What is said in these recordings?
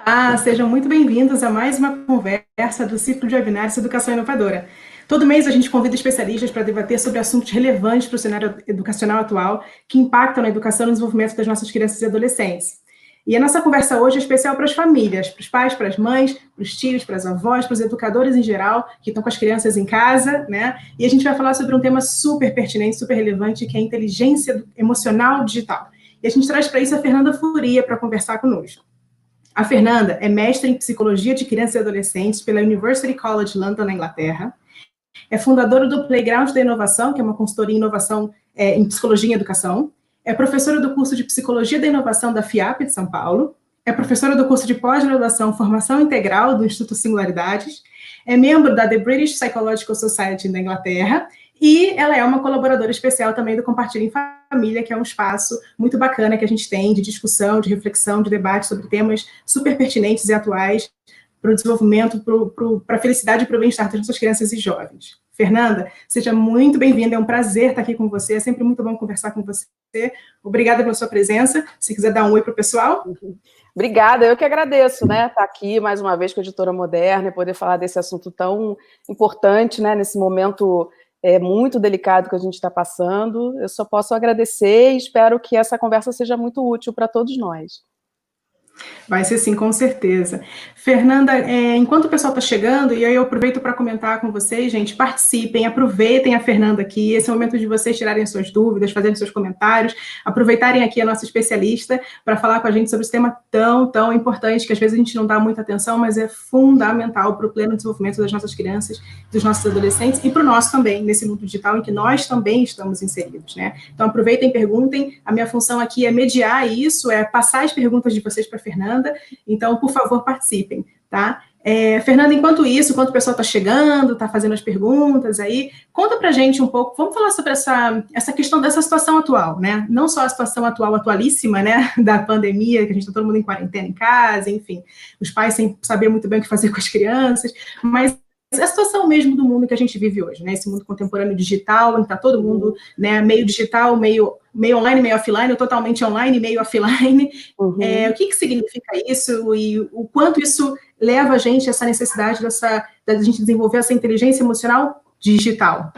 Olá, sejam muito bem-vindos a mais uma conversa do Ciclo de Webinários Educação Inovadora. Todo mês a gente convida especialistas para debater sobre assuntos relevantes para o cenário educacional atual que impactam na educação e no desenvolvimento das nossas crianças e adolescentes. E a nossa conversa hoje é especial para as famílias, para os pais, para as mães, para os tios, para as avós, para os educadores em geral, que estão com as crianças em casa, né? E a gente vai falar sobre um tema super pertinente, super relevante, que é a inteligência emocional digital. E a gente traz para isso a Fernanda Furia para conversar conosco. A Fernanda é mestre em Psicologia de Crianças e Adolescentes pela University College London, na Inglaterra. É fundadora do Playground da Inovação, que é uma consultoria em inovação em Psicologia e Educação. É professora do curso de Psicologia da Inovação da FIAP de São Paulo. É professora do curso de pós-graduação Formação Integral do Instituto Singularidades. É membro da The British Psychological Society da Inglaterra. E ela é uma colaboradora especial também do Compartilha em Família, que é um espaço muito bacana que a gente tem de discussão, de reflexão, de debate sobre temas super pertinentes e atuais para o desenvolvimento, para a felicidade e para o bem-estar das nossas crianças e jovens. Fernanda, seja muito bem-vinda, é um prazer estar aqui com você, é sempre muito bom conversar com você. Obrigada pela sua presença. Se quiser dar um oi para o pessoal. Obrigada, eu que agradeço, né, estar aqui mais uma vez com a Editora Moderna e poder falar desse assunto tão importante, né, nesse momento muito delicado que a gente está passando. Eu só posso agradecer e espero que essa conversa seja muito útil para todos nós. Vai ser sim, com certeza. Fernanda, enquanto o pessoal está chegando, e aí eu aproveito para comentar com vocês, gente, participem, aproveitem a Fernanda aqui, esse é o momento de vocês tirarem suas dúvidas, fazerem seus comentários, aproveitarem aqui a nossa especialista para falar com a gente sobre esse tema tão importante, que às vezes a gente não dá muita atenção, mas é fundamental para o pleno desenvolvimento das nossas crianças, dos nossos adolescentes, e para o nosso também, nesse mundo digital em que nós também estamos inseridos, né? Então aproveitem, perguntem, a minha função aqui é mediar isso, é passar as perguntas de vocês para a Fernanda, então, por favor, participem, tá? Fernanda, enquanto o pessoal está chegando, está fazendo as perguntas aí, conta pra gente um pouco, vamos falar sobre essa questão dessa situação atual, né? Não só a situação atual, atualíssima, né, da pandemia, que a gente está todo mundo em quarentena em casa, enfim, os pais sem saber muito bem o que fazer com as crianças, mas a situação mesmo do mundo que a gente vive hoje, né? Esse mundo contemporâneo digital, em que está todo mundo, né, meio digital, meio online, meio offline, ou totalmente online, meio offline. O que significa isso e o quanto isso leva a gente a essa necessidade da gente desenvolver essa inteligência emocional digital?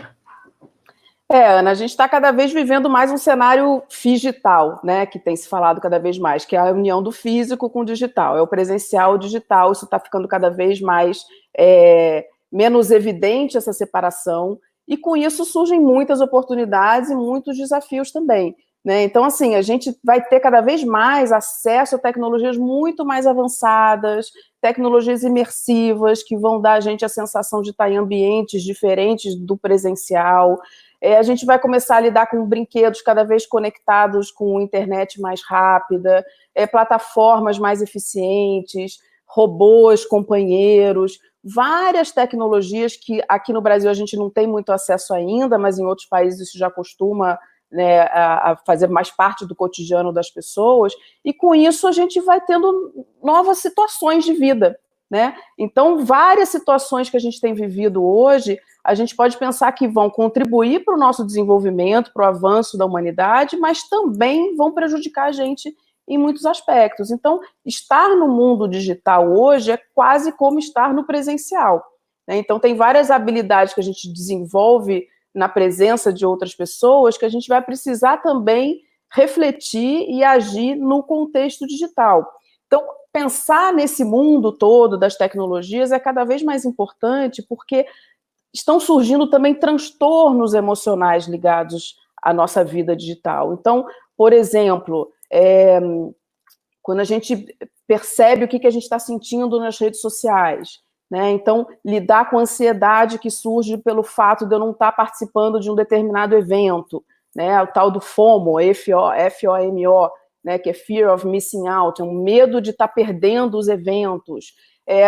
Ana, a gente está cada vez vivendo mais um cenário digital, né, que tem se falado cada vez mais, que é a união do físico com o digital, é o presencial e o digital, isso está ficando cada vez mais menos evidente essa separação, e com isso surgem muitas oportunidades e muitos desafios também, né? Então, assim, a gente vai ter cada vez mais acesso a tecnologias muito mais avançadas, tecnologias imersivas, que vão dar a gente a sensação de estar em ambientes diferentes do presencial. A gente vai começar a lidar com brinquedos cada vez conectados com internet mais rápida, plataformas mais eficientes, robôs, companheiros, várias tecnologias que aqui no Brasil a gente não tem muito acesso ainda, mas em outros países isso já costuma, né, a fazer mais parte do cotidiano das pessoas, e com isso a gente vai tendo novas situações de vida, né? Então, várias situações que a gente tem vivido hoje, a gente pode pensar que vão contribuir para o nosso desenvolvimento, para o avanço da humanidade, mas também vão prejudicar a gente em muitos aspectos. Então, estar no mundo digital hoje é quase como estar no presencial, né? Então, tem várias habilidades que a gente desenvolve na presença de outras pessoas que a gente vai precisar também refletir e agir no contexto digital. Então, pensar nesse mundo todo das tecnologias é cada vez mais importante porque estão surgindo também transtornos emocionais ligados à nossa vida digital. Então, por exemplo, quando a gente percebe o que a gente está sentindo nas redes sociais, né? Então, lidar com a ansiedade que surge pelo fato de eu não estar participando de um determinado evento, né? O tal do FOMO, F-O-M-O, né? Que é Fear of Missing Out, é um medo de estar perdendo os eventos.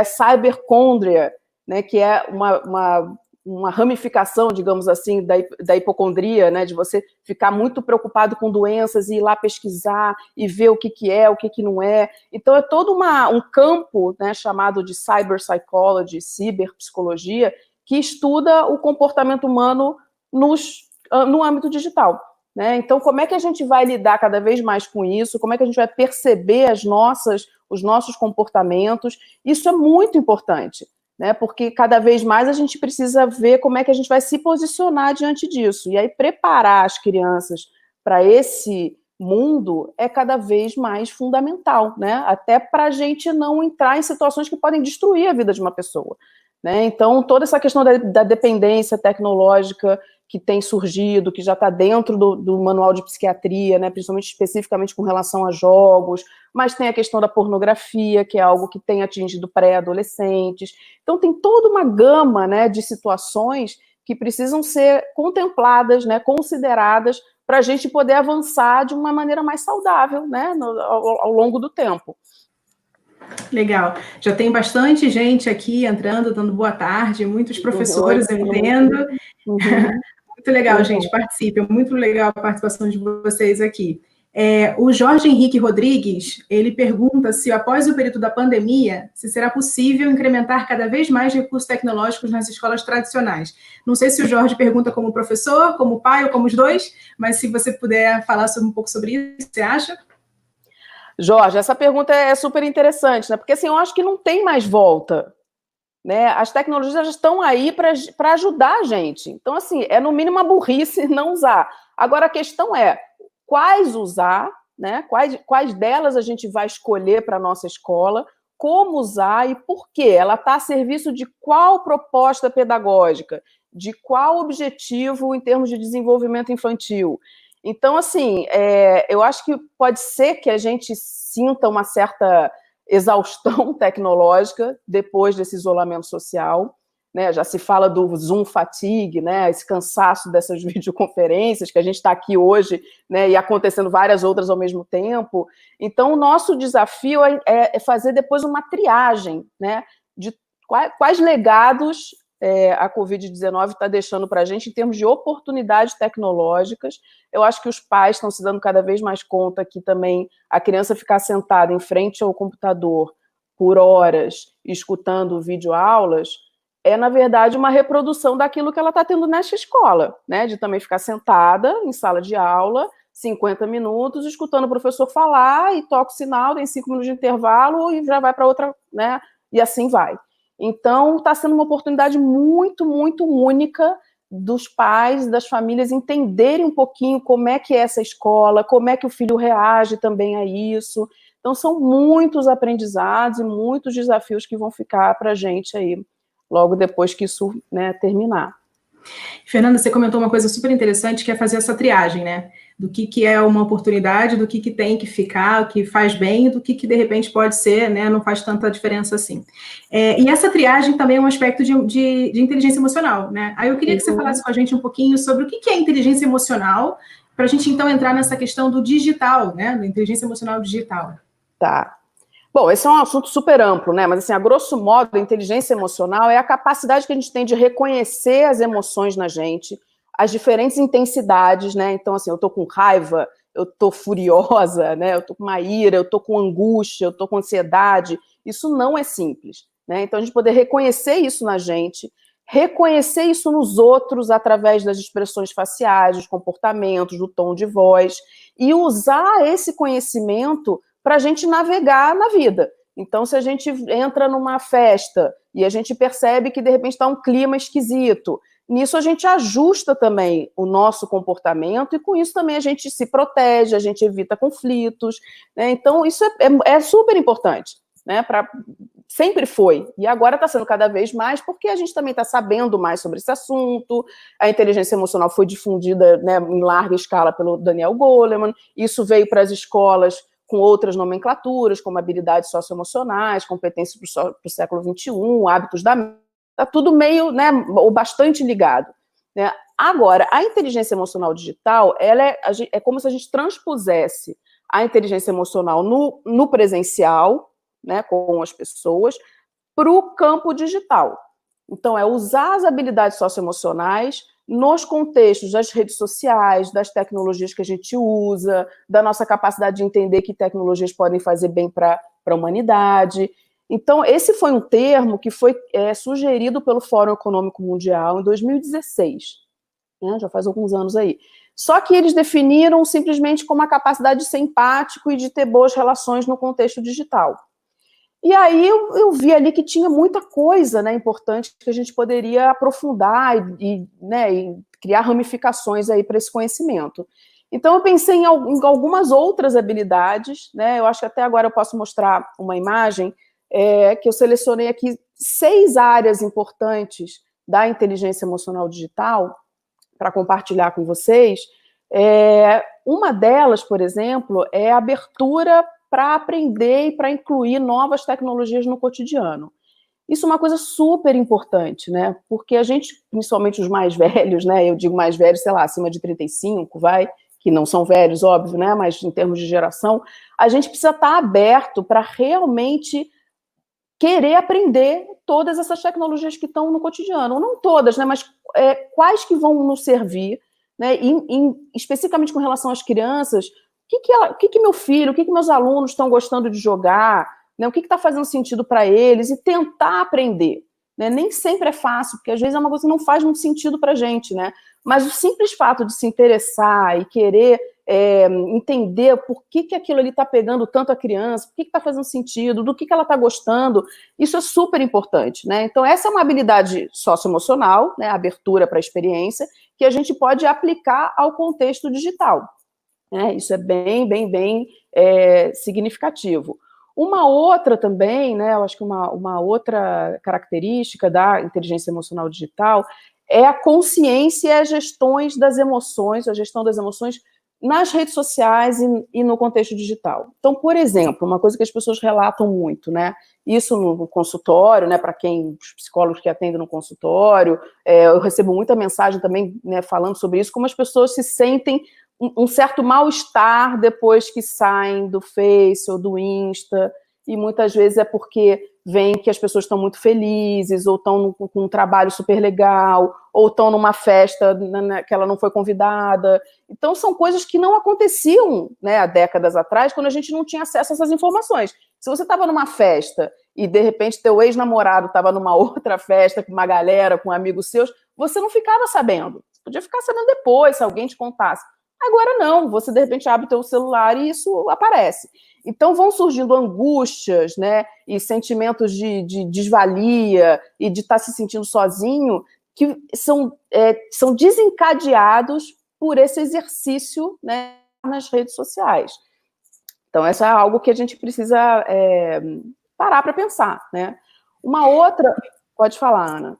Cyberchondria, né? Que é uma uma ramificação, digamos assim, da hipocondria, né, de você ficar muito preocupado com doenças e ir lá pesquisar e ver o que é, o que não é. Então, é todo um campo, né, chamado de cyberpsychology, ciberpsicologia, que estuda o comportamento humano no âmbito digital. Né? Então, como é que a gente vai lidar cada vez mais com isso? Como é que a gente vai perceber os nossos comportamentos? Isso é muito importante, né? Porque cada vez mais a gente precisa ver como é que a gente vai se posicionar diante disso. E aí, preparar as crianças para esse mundo é cada vez mais fundamental, né? Até para a gente não entrar em situações que podem destruir a vida de uma pessoa. Né? Então, toda essa questão da dependência tecnológica que tem surgido, que já está dentro do manual de psiquiatria, né, principalmente especificamente com relação a jogos, mas tem a questão da pornografia, que é algo que tem atingido pré-adolescentes. Então, tem toda uma gama, né, de situações que precisam ser contempladas, né, consideradas, para a gente poder avançar de uma maneira mais saudável, né, ao longo do tempo. Legal. Já tem bastante gente aqui entrando, dando boa tarde, muitos professores, eu entendo. Muito legal, gente, participem. Muito legal a participação de vocês aqui. O Jorge Henrique Rodrigues, ele pergunta se, após o período da pandemia, se será possível incrementar cada vez mais recursos tecnológicos nas escolas tradicionais. Não sei se o Jorge pergunta como professor, como pai ou como os dois, mas se você puder falar um pouco sobre isso, você acha? Jorge, essa pergunta é super interessante, né? Porque assim, eu acho que não tem mais volta. Né? As tecnologias estão aí para ajudar a gente. Então, assim, é no mínimo uma burrice não usar. Agora, a questão é quais usar, né? Quais delas a gente vai escolher para a nossa escola, como usar e por quê. Ela está a serviço de qual proposta pedagógica, de qual objetivo em termos de desenvolvimento infantil. Então, assim, eu acho que pode ser que a gente sinta uma certa exaustão tecnológica depois desse isolamento social, né? Já se fala do Zoom fatigue, né? Esse cansaço dessas videoconferências que a gente está aqui hoje, né? E acontecendo várias outras ao mesmo tempo. Então, o nosso desafio é fazer depois uma triagem, né? De quais legados a Covid-19 está deixando para a gente em termos de oportunidades tecnológicas. Eu acho que os pais estão se dando cada vez mais conta que também a criança ficar sentada em frente ao computador por horas, escutando videoaulas, na verdade, uma reprodução daquilo que ela está tendo nessa escola, né? De também ficar sentada em sala de aula, 50 minutos, escutando o professor falar e toca o sinal, tem 5 minutos de intervalo e já vai para outra, né? E assim vai. Então, está sendo uma oportunidade muito, muito única dos pais, das famílias entenderem um pouquinho como é que é essa escola, como é que o filho reage também a isso. Então, são muitos aprendizados e muitos desafios que vão ficar para a gente aí, logo depois que isso, né, terminar. Fernanda, você comentou uma coisa super interessante, que é fazer essa triagem, né? Do que é uma oportunidade, do que tem que ficar, o que faz bem, do que de repente pode ser, né? Não faz tanta diferença assim. E essa triagem também é um aspecto de inteligência emocional, né? Aí eu queria que você falasse com a gente um pouquinho sobre o que é inteligência emocional, para a gente então entrar nessa questão do digital, né? Da inteligência emocional digital. Tá. Bom, esse é um assunto super amplo, né? Mas, assim, a grosso modo, a inteligência emocional é a capacidade que a gente tem de reconhecer as emoções na gente, as diferentes intensidades, né? Então, assim, eu tô com raiva, eu tô furiosa, né? Eu tô com uma ira, eu tô com angústia, eu tô com ansiedade. Isso não é simples, né? Então, a gente poder reconhecer isso na gente, reconhecer isso nos outros através das expressões faciais, dos comportamentos, do tom de voz, e usar esse conhecimento para a gente navegar na vida. Então, se a gente entra numa festa e a gente percebe que, de repente, está um clima esquisito, nisso a gente ajusta também o nosso comportamento e, com isso, também a gente se protege, a gente evita conflitos, né? Então, isso é super importante, né? Sempre foi, e agora está sendo cada vez mais, porque a gente também está sabendo mais sobre esse assunto, a inteligência emocional foi difundida, né, em larga escala pelo Daniel Goleman, isso veio para as escolas com outras nomenclaturas, como habilidades socioemocionais, competências para o século XXI, hábitos da mente, está tudo meio, né, ou bastante ligado. Né? Agora, a inteligência emocional digital, ela é como se a gente transpusesse a inteligência emocional no presencial, né, com as pessoas, para o campo digital. Então, é usar as habilidades socioemocionais nos contextos das redes sociais, das tecnologias que a gente usa, da nossa capacidade de entender que tecnologias podem fazer bem para a humanidade. Então, esse foi um termo que foi sugerido pelo Fórum Econômico Mundial em 2016, né, já faz alguns anos aí. Só que eles definiram simplesmente como a capacidade de ser empático e de ter boas relações no contexto digital. E aí eu vi ali que tinha muita coisa, né, importante que a gente poderia aprofundar né, e criar ramificações aí para esse conhecimento. Então eu pensei em algumas outras habilidades, né, eu acho que até agora eu posso mostrar uma imagem que eu selecionei aqui 6 áreas importantes da inteligência emocional digital para compartilhar com vocês. Uma delas, por exemplo, é a abertura para aprender e para incluir novas tecnologias no cotidiano. Isso é uma coisa super importante, né? Porque a gente, principalmente os mais velhos, né? Eu digo mais velhos, sei lá, acima de 35, que não são velhos, óbvio, né? Mas em termos de geração, a gente precisa estar aberto para realmente querer aprender todas essas tecnologias que estão no cotidiano. Não todas, né? Mas quais que vão nos servir, né? Especificamente com relação às crianças, o que meu filho, o que meus alunos estão gostando de jogar, né? O que está fazendo sentido para eles, e tentar aprender. Né? Nem sempre é fácil, porque às vezes é uma coisa que não faz muito sentido para a gente, né? Mas o simples fato de se interessar e querer entender por que aquilo ali está pegando tanto a criança, por que está fazendo sentido, do que ela está gostando, isso é super importante, né? Então, essa é uma habilidade socioemocional, né? Abertura para a experiência, que a gente pode aplicar ao contexto digital. Isso é bem significativo. Uma outra também, né, eu acho que uma outra característica da inteligência emocional digital é a consciência e as gestões das emoções, a gestão das emoções nas redes sociais e no contexto digital. Então, por exemplo, uma coisa que as pessoas relatam muito, né, isso no consultório, né, para os psicólogos que atendem no consultório, eu recebo muita mensagem também, né, falando sobre isso, como as pessoas se sentem um certo mal-estar depois que saem do Face ou do Insta, e muitas vezes é porque vem que as pessoas estão muito felizes, ou estão com um trabalho super legal, ou estão numa festa que ela não foi convidada. Então, são coisas que não aconteciam, né, há décadas atrás, quando a gente não tinha acesso a essas informações. Se você estava numa festa e, de repente, teu ex-namorado estava numa outra festa com uma galera, com amigos seus, você não ficava sabendo. Você podia ficar sabendo depois, se alguém te contasse. Agora não, você de repente abre o teu celular e isso aparece. Então vão surgindo angústias, né, e sentimentos de desvalia e de estar se sentindo sozinho, que são desencadeados por esse exercício, né, nas redes sociais. Então isso é algo que a gente precisa parar para pensar, né? Uma outra... Pode falar, Ana.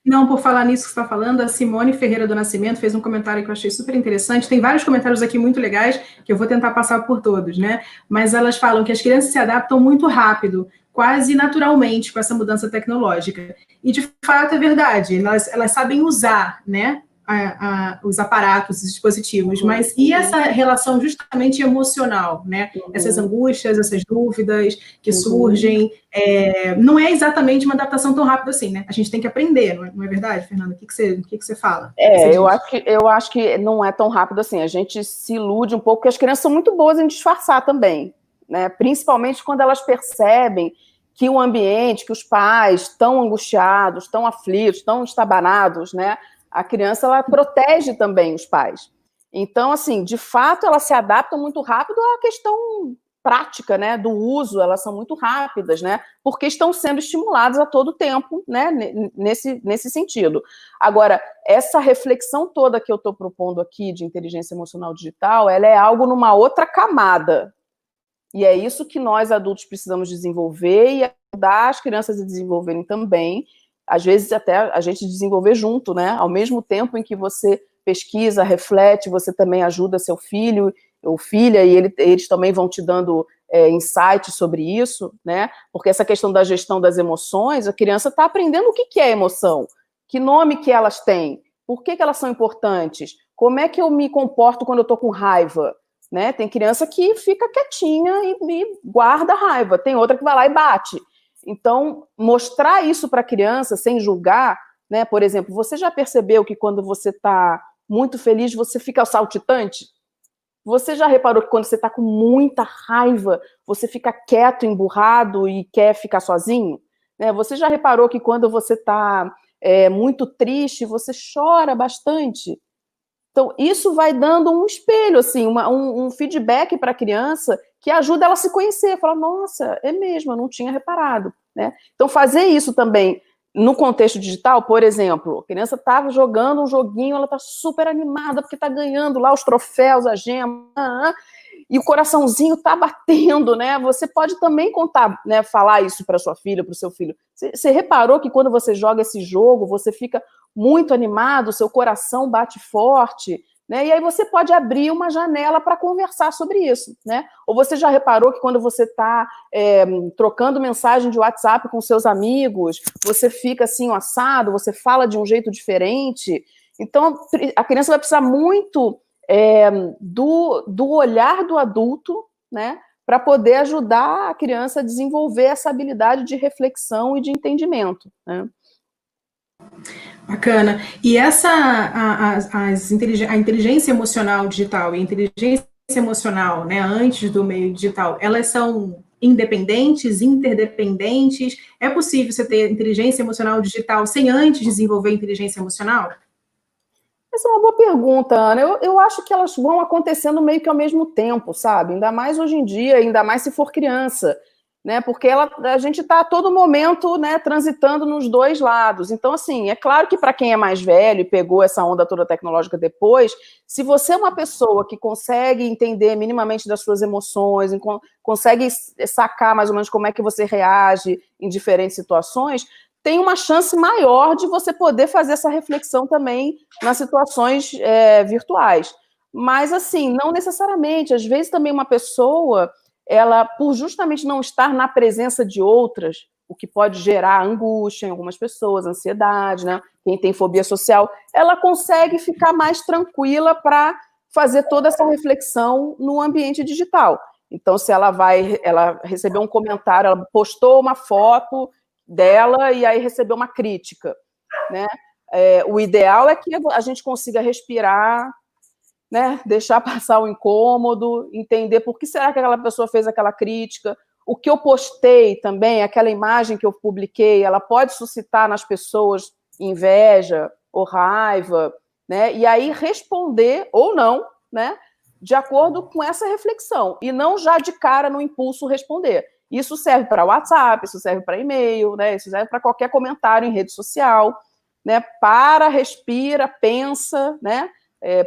Não, por falar nisso que você está falando, a Simone Ferreira do Nascimento fez um comentário que eu achei super interessante. Tem vários comentários aqui muito legais, que eu vou tentar passar por todos, né? Mas elas falam que as crianças se adaptam muito rápido, quase naturalmente, com essa mudança tecnológica. E, de fato, é verdade. Elas sabem usar, né? Os aparatos, os dispositivos, mas e essa relação justamente emocional, né? Essas angústias, essas dúvidas que surgem, não é exatamente uma adaptação tão rápida assim, né? A gente tem que aprender, não é verdade, Fernanda? O que você fala? Eu acho que não é tão rápido assim. A gente se ilude um pouco, porque as crianças são muito boas em disfarçar também, né? Principalmente quando elas percebem que o ambiente, que os pais estão angustiados, estão aflitos, estão estabanados, né? A criança, ela protege também os pais. Então, assim, de fato, elas se adaptam muito rápido à questão prática, né, do uso, elas são muito rápidas, né, porque estão sendo estimuladas a todo tempo, né, nesse sentido. Agora, essa reflexão toda que eu estou propondo aqui de inteligência emocional digital, ela é algo numa outra camada. E é isso que nós, adultos, precisamos desenvolver e ajudar as crianças a desenvolverem também, às vezes até a gente desenvolver junto, né? Ao mesmo tempo em que você pesquisa, reflete, você também ajuda seu filho ou filha, e eles também vão te dando insights sobre isso, né? Porque essa questão da gestão das emoções, a criança está aprendendo o que é emoção, que nome que elas têm, por que elas são importantes, como é que eu me comporto quando eu estou com raiva, né? Tem criança que fica quietinha e guarda a raiva, tem outra que vai lá e bate. Então, mostrar isso para a criança sem julgar, né? Por exemplo, você já percebeu que quando você está muito feliz, você fica saltitante? Você já reparou que quando você está com muita raiva, você fica quieto, emburrado e quer ficar sozinho? Né? Você já reparou que quando você está muito triste, você chora bastante? Então, isso vai dando um espelho, assim, um feedback para a criança que ajuda ela a se conhecer. Fala, nossa, é mesmo, eu não tinha reparado. Né? Então, fazer isso também no contexto digital, por exemplo, a criança estava jogando um joguinho, ela está super animada porque está ganhando lá os troféus, a gema, e o coraçãozinho está batendo, né? Você pode também contar, né, falar isso para sua filha, para o seu filho. Você reparou que quando você joga esse jogo, você fica muito animado, seu coração bate forte, né? E aí você pode abrir uma janela para conversar sobre isso, né? Ou você já reparou que quando você está trocando mensagem de WhatsApp com seus amigos, você fica assim, assado, você fala de um jeito diferente. Então, a criança vai precisar muito do olhar do adulto, né? Para poder ajudar a criança a desenvolver essa habilidade de reflexão e de entendimento, né? Bacana. E a inteligência emocional digital e a inteligência emocional, né, antes do meio digital, elas são independentes, interdependentes? É possível você ter inteligência emocional digital sem antes desenvolver inteligência emocional? Essa é uma boa pergunta, Ana. Eu acho que elas vão acontecendo meio que ao mesmo tempo, sabe? Ainda mais hoje em dia, ainda mais se for criança, né? Porque a gente está a todo momento, né, transitando nos dois lados. Então, assim, é claro que para quem é mais velho e pegou essa onda toda tecnológica depois, se você é uma pessoa que consegue entender minimamente das suas emoções, consegue sacar mais ou menos como é que você reage em diferentes situações, tem uma chance maior de você poder fazer essa reflexão também nas situações virtuais. Mas, assim, não necessariamente. Às vezes também uma pessoa, ela, por justamente não estar na presença de outras, o que pode gerar angústia em algumas pessoas, ansiedade, né? Quem tem fobia social, ela consegue ficar mais tranquila para fazer toda essa reflexão no ambiente digital. Então, se ela recebeu um comentário, ela postou uma foto dela e aí recebeu uma crítica, né? O ideal é que a gente consiga respirar, né? Deixar passar o incômodo, entender por que será que aquela pessoa fez aquela crítica, o que eu postei também, aquela imagem que eu publiquei, ela pode suscitar nas pessoas inveja ou raiva, né? E aí responder ou não, né? De acordo com essa reflexão, e não já de cara no impulso responder. Isso serve para WhatsApp, isso serve para e-mail, né? Isso serve para qualquer comentário em rede social, né? Para, respira, pensa, né?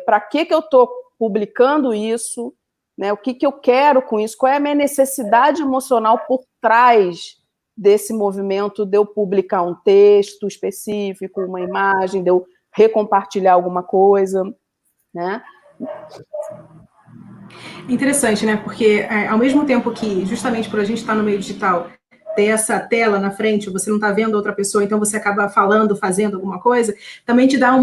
Para que eu estou publicando isso, né? O que eu quero com isso? Qual é a minha necessidade emocional por trás desse movimento de eu publicar um texto específico, uma imagem, de eu recompartilhar alguma coisa, né? Interessante, né? Porque ao mesmo tempo que, justamente por a gente estar no meio digital, ter essa tela na frente, você não está vendo outra pessoa, então você acaba falando, fazendo alguma coisa, também te dá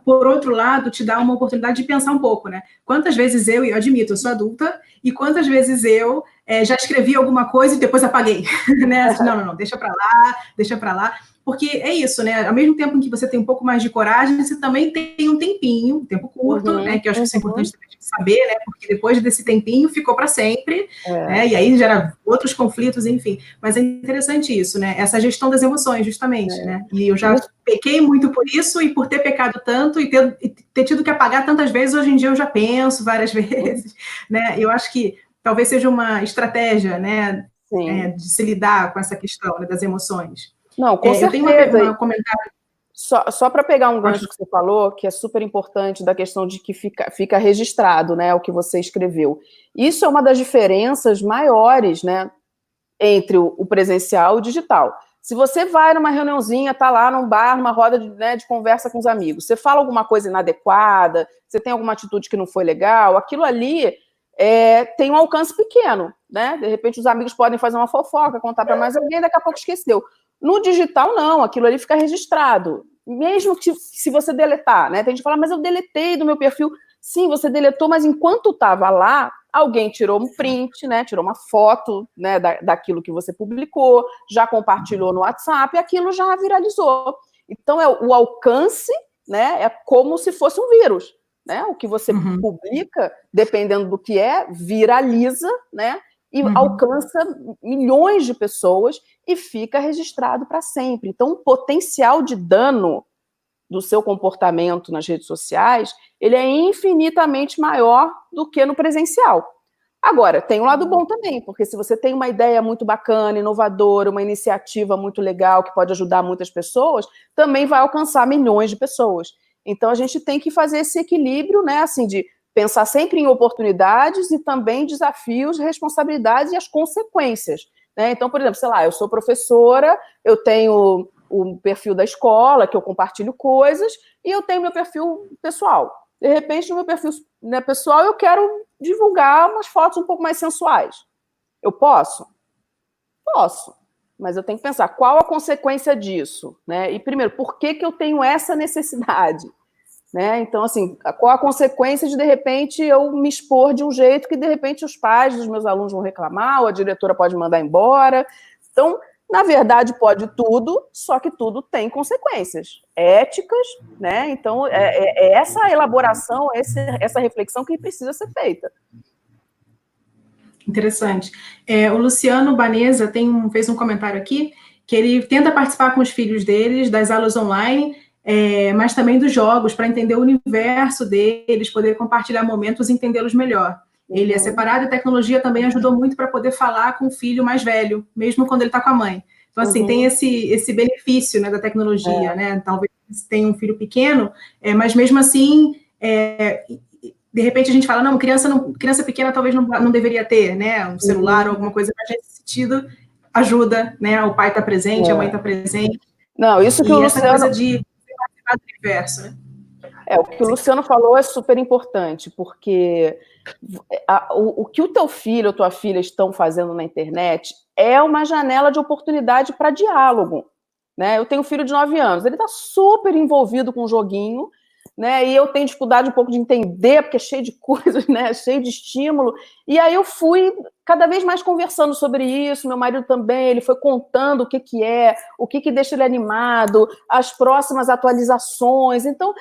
por outro lado, te dá uma oportunidade de pensar um pouco, né? Quantas vezes eu admito, eu sou adulta, e quantas vezes eu já escrevi alguma coisa e depois apaguei, né? Assim, não, deixa para lá. Porque é isso, né? Ao mesmo tempo em que você tem um pouco mais de coragem, você também tem um tempinho, um tempo curto, né? Que eu acho que isso é importante saber, né? Porque depois desse tempinho ficou para sempre, né? E aí gera outros conflitos, enfim. Mas é interessante isso, né? Essa gestão das emoções, justamente, né? E eu já pequei muito por isso, e por ter pecado tanto e ter tido que apagar tantas vezes, hoje em dia eu já penso várias vezes, né? Eu acho que talvez seja uma estratégia, né? De se lidar com essa questão, né, das emoções. Não, com certeza. Eu tenho um comentário. Só para pegar um gancho que você falou, que é super importante, da questão de que fica registrado, né, o que você escreveu. Isso é uma das diferenças maiores, né, entre o presencial e o digital. Se você vai numa reuniãozinha, está lá num bar, numa roda de conversa com os amigos, você fala alguma coisa inadequada, você tem alguma atitude que não foi legal, aquilo ali tem um alcance pequeno, né? De repente os amigos podem fazer uma fofoca, contar para mais alguém, daqui a pouco esqueceu. No digital, não, aquilo ali fica registrado. Mesmo que se você deletar, né? Tem gente que fala, mas eu deletei do meu perfil. Sim, você deletou, mas enquanto estava lá, alguém tirou um print, né, tirou uma foto, né, daquilo que você publicou, já compartilhou no WhatsApp, e aquilo já viralizou. Então, o alcance, né, é como se fosse um vírus. Né? O que você publica, dependendo do que viraliza, né? E alcança milhões de pessoas e fica registrado para sempre. Então, o potencial de dano do seu comportamento nas redes sociais, ele é infinitamente maior do que no presencial. Agora, tem um lado bom também, porque se você tem uma ideia muito bacana, inovadora, uma iniciativa muito legal que pode ajudar muitas pessoas, também vai alcançar milhões de pessoas. Então, a gente tem que fazer esse equilíbrio, né, assim, de pensar sempre em oportunidades e também desafios, responsabilidades e as consequências. Né? Então, por exemplo, sei lá, eu sou professora, eu tenho o perfil da escola, que eu compartilho coisas, e eu tenho meu perfil pessoal. De repente, no meu perfil, né, pessoal, eu quero divulgar umas fotos um pouco mais sensuais. Eu posso? Posso. Mas eu tenho que pensar qual a consequência disso, né? E primeiro, por que eu tenho essa necessidade? Né? Então, assim, qual a consequência de repente, eu me expor de um jeito que, de repente, os pais dos meus alunos vão reclamar, ou a diretora pode mandar embora. Então, na verdade, pode tudo, só que tudo tem consequências éticas, né? Então, é essa elaboração, essa reflexão que precisa ser feita. Interessante. O Luciano Baneza fez um comentário aqui, que ele tenta participar com os filhos deles, das aulas online, mas também dos jogos, para entender o universo deles, poder compartilhar momentos e entendê-los melhor. Ele é separado e a tecnologia também ajudou muito para poder falar com o filho mais velho, mesmo quando ele está com a mãe. Então, assim, tem esse benefício, né, da tecnologia, né? Talvez tenha um filho pequeno, mas mesmo assim, de repente a gente fala, não, criança pequena talvez não deveria ter, né, um celular ou alguma coisa, mas nesse sentido ajuda, né, o pai está presente, a mãe está presente. Não, isso que o Luciano... coisa de participar do universo, né? O que o Luciano falou é super importante, porque o que o teu filho ou tua filha estão fazendo na internet é uma janela de oportunidade para diálogo. Né? Eu tenho um filho de 9 anos, ele está super envolvido com o joguinho, né? E eu tenho dificuldade um pouco de entender, porque é cheio de coisas, né? Cheio de estímulo. E aí eu fui cada vez mais conversando sobre isso, meu marido também, ele foi contando o que deixa ele animado, as próximas atualizações. Então,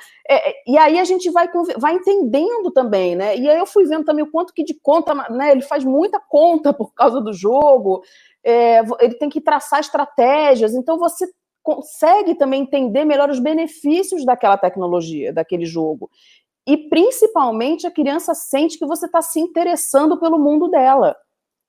e aí a gente vai entendendo também, né? E aí eu fui vendo também o quanto que de conta, né? Ele faz muita conta por causa do jogo, ele tem que traçar estratégias, então você consegue também entender melhor os benefícios daquela tecnologia, daquele jogo. E, principalmente, a criança sente que você está se interessando pelo mundo dela.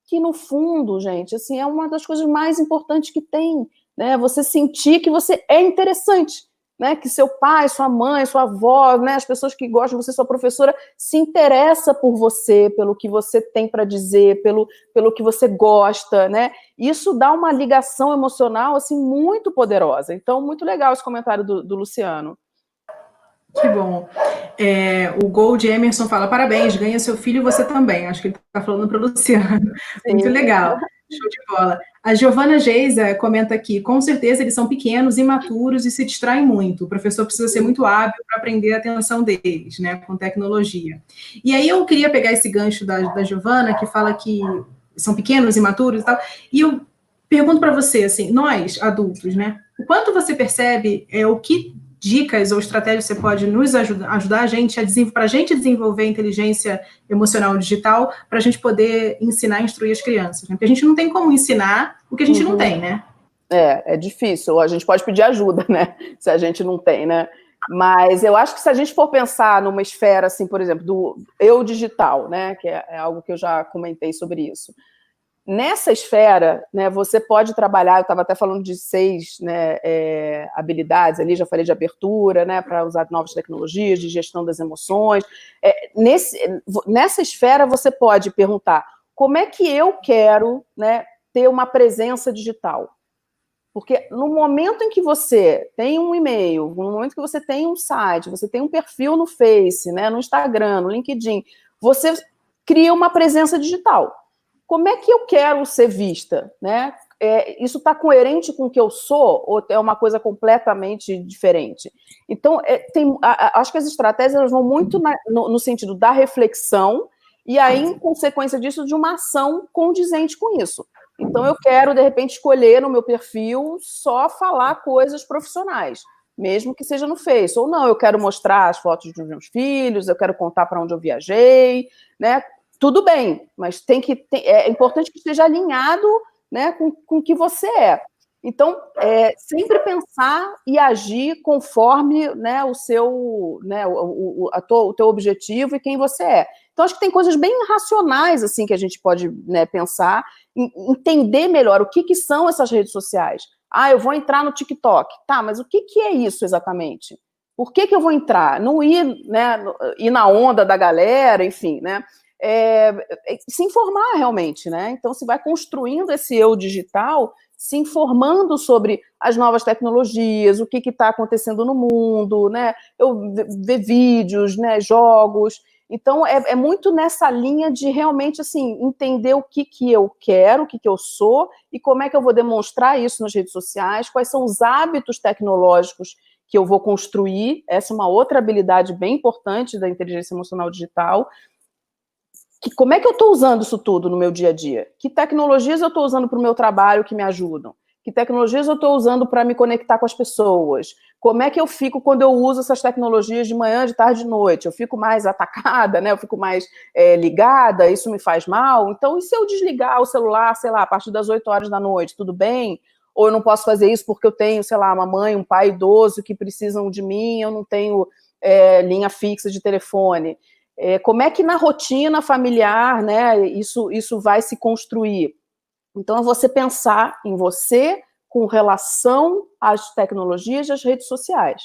Que, no fundo, gente, assim, é uma das coisas mais importantes que tem, né? Você sentir que você é interessante, né? Que seu pai, sua mãe, sua avó, né? As pessoas que gostam de você, sua professora, se interessa por você, pelo que você tem para dizer, pelo que você gosta, né? Isso dá uma ligação emocional, assim, muito poderosa. Então, muito legal esse comentário do Luciano. Que bom. O Gold Emerson fala, parabéns, ganha seu filho e você também. Acho que ele está falando para o Luciano. Sim. Muito legal. Show de bola. A Giovana Geisa comenta aqui, com certeza eles são pequenos, imaturos e se distraem muito. O professor precisa ser muito hábil para aprender a atenção deles, né, com tecnologia. E aí eu queria pegar esse gancho da Giovana, que fala que são pequenos, imaturos e tal, e eu pergunto para você, assim, nós, adultos, né, o quanto você percebe o que dicas ou estratégias você pode nos ajudar a gente para a gente desenvolver inteligência emocional digital, para a gente poder ensinar e instruir as crianças, né? Porque a gente não tem como ensinar o que a gente não tem, né? É difícil, a gente pode pedir ajuda, né? Se a gente não tem, né? Mas eu acho que se a gente for pensar numa esfera, assim, por exemplo, do eu digital, né? Que é algo que eu já comentei sobre isso. Nessa esfera, né, você pode trabalhar, eu estava até falando de 6, né, habilidades ali, já falei de abertura, né, para usar novas tecnologias, de gestão das emoções. Nessa esfera, você pode perguntar, como é que eu quero, né, ter uma presença digital? Porque no momento em que você tem um e-mail, no momento que você tem um site, você tem um perfil no Face, né, no Instagram, no LinkedIn, você cria uma presença digital. Como é que eu quero ser vista, né? Isso está coerente com o que eu sou ou é uma coisa completamente diferente? Então, acho que as estratégias elas vão muito no sentido da reflexão e aí, em consequência disso, de uma ação condizente com isso. Então, eu quero, de repente, escolher no meu perfil só falar coisas profissionais, mesmo que seja no Face. Ou não, eu quero mostrar as fotos dos meus filhos, eu quero contar para onde eu viajei, né? Tudo bem, mas é importante que esteja alinhado, né, com o que você é. Então, sempre pensar e agir conforme, né, o seu, né, o teu objetivo e quem você é. Então, acho que tem coisas bem racionais assim que a gente pode, né, pensar, entender melhor o que são essas redes sociais. Ah, eu vou entrar no TikTok. Tá, mas o que é isso exatamente? Por que eu vou entrar? Não ir, né, ir na onda da galera, enfim, né? Se informar realmente, né? Então, se vai construindo esse eu digital, se informando sobre as novas tecnologias, o que está acontecendo no mundo, né? Eu ver vídeos, né? Jogos. Então, é muito nessa linha de realmente, assim, entender o que eu quero, o que eu sou, e como é que eu vou demonstrar isso nas redes sociais, quais são os hábitos tecnológicos que eu vou construir. Essa é uma outra habilidade bem importante da inteligência emocional digital. Como é que eu estou usando isso tudo no meu dia a dia? Que tecnologias eu estou usando para o meu trabalho que me ajudam? Que tecnologias eu estou usando para me conectar com as pessoas? Como é que eu fico quando eu uso essas tecnologias de manhã, de tarde, de noite? Eu fico mais atacada, né? Eu fico mais ligada? Isso me faz mal? Então, e se eu desligar o celular, sei lá, a partir das 8 horas da noite, tudo bem? Ou eu não posso fazer isso porque eu tenho, sei lá, uma mãe, um pai idoso que precisam de mim, eu não tenho linha fixa de telefone. Como é que na rotina familiar, né, isso vai se construir? Então, é você pensar em você com relação às tecnologias e às redes sociais.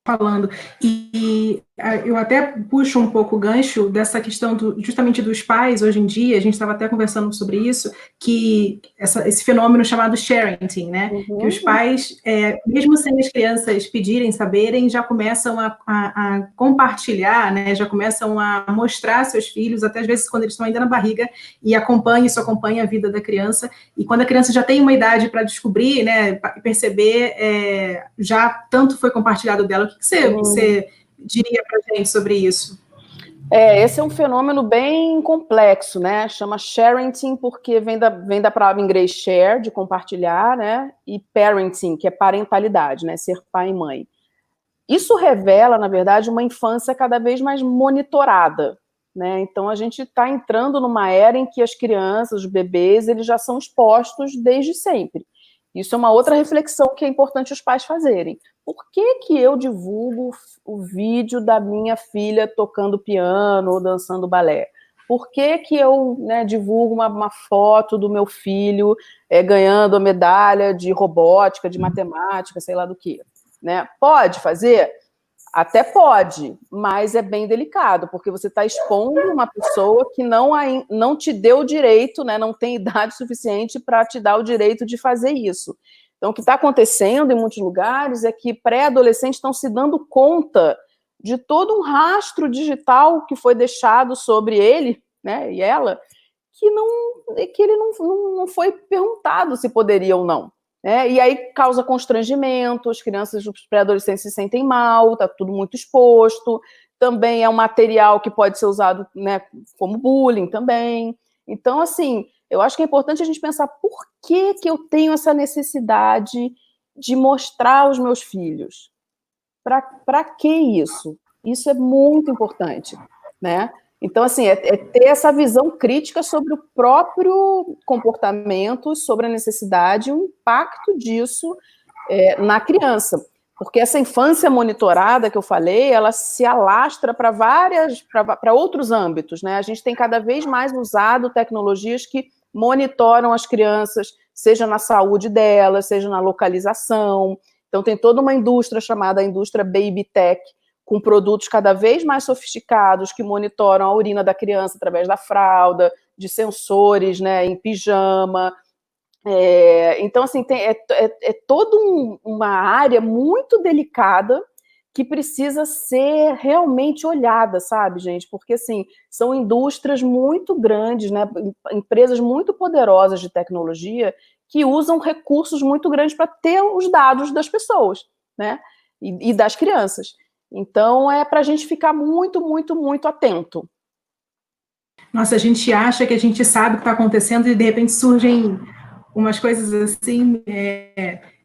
Falando, e eu até puxo um pouco o gancho dessa questão justamente dos pais, hoje em dia, a gente estava até conversando sobre isso, que esse fenômeno chamado sharing, né, que os pais, mesmo sem as crianças pedirem, saberem, já começam a compartilhar, né, já começam a mostrar seus filhos, até às vezes quando eles estão ainda na barriga, e isso acompanha a vida da criança, e quando a criança já tem uma idade para descobrir, né, perceber, já tanto foi compartilhado dela. O que você diria para a gente sobre isso? Esse é um fenômeno bem complexo, né? Chama sharenting, porque vem da palavra em inglês share, de compartilhar, né? E parenting, que é parentalidade, né? Ser pai e mãe. Isso revela, na verdade, uma infância cada vez mais monitorada, né? Então, a gente está entrando numa era em que as crianças, os bebês, eles já são expostos desde sempre. Isso é uma outra reflexão que é importante os pais fazerem. Por que eu divulgo o vídeo da minha filha tocando piano ou dançando balé? Por que eu, né, divulgo uma foto do meu filho ganhando a medalha de robótica, de matemática, sei lá do que? Né? Pode fazer? Até pode, mas é bem delicado, porque você está expondo uma pessoa que não te deu o direito, né, não tem idade suficiente para te dar o direito de fazer isso. Então, o que está acontecendo em muitos lugares é que pré-adolescentes estão se dando conta de todo um rastro digital que foi deixado sobre ele, né, e ela, que ele não foi perguntado se poderia ou não. E aí causa constrangimento, as crianças, os pré-adolescentes se sentem mal, está tudo muito exposto. Também é um material que pode ser usado, né, como bullying também. Então, assim, eu acho que é importante a gente pensar por que eu tenho essa necessidade de mostrar aos meus filhos. Para que isso? Isso é muito importante, né? Então, assim, ter essa visão crítica sobre o próprio comportamento, sobre a necessidade e o impacto disso na criança. Porque essa infância monitorada que eu falei, ela se alastra para outros âmbitos, né? A gente tem cada vez mais usado tecnologias que monitoram as crianças, seja na saúde delas, seja na localização. Então, tem toda uma indústria chamada indústria Baby Tech, com produtos cada vez mais sofisticados que monitoram a urina da criança através da fralda, de sensores, né, em pijama. Então, assim, toda uma área muito delicada que precisa ser realmente olhada, sabe, gente? Porque, assim, são indústrias muito grandes, né, empresas muito poderosas de tecnologia que usam recursos muito grandes para ter os dados das pessoas, né, e das crianças. Então, é para a gente ficar muito, muito, muito atento. Nossa, a gente acha que a gente sabe o que está acontecendo e de repente surgem umas coisas assim,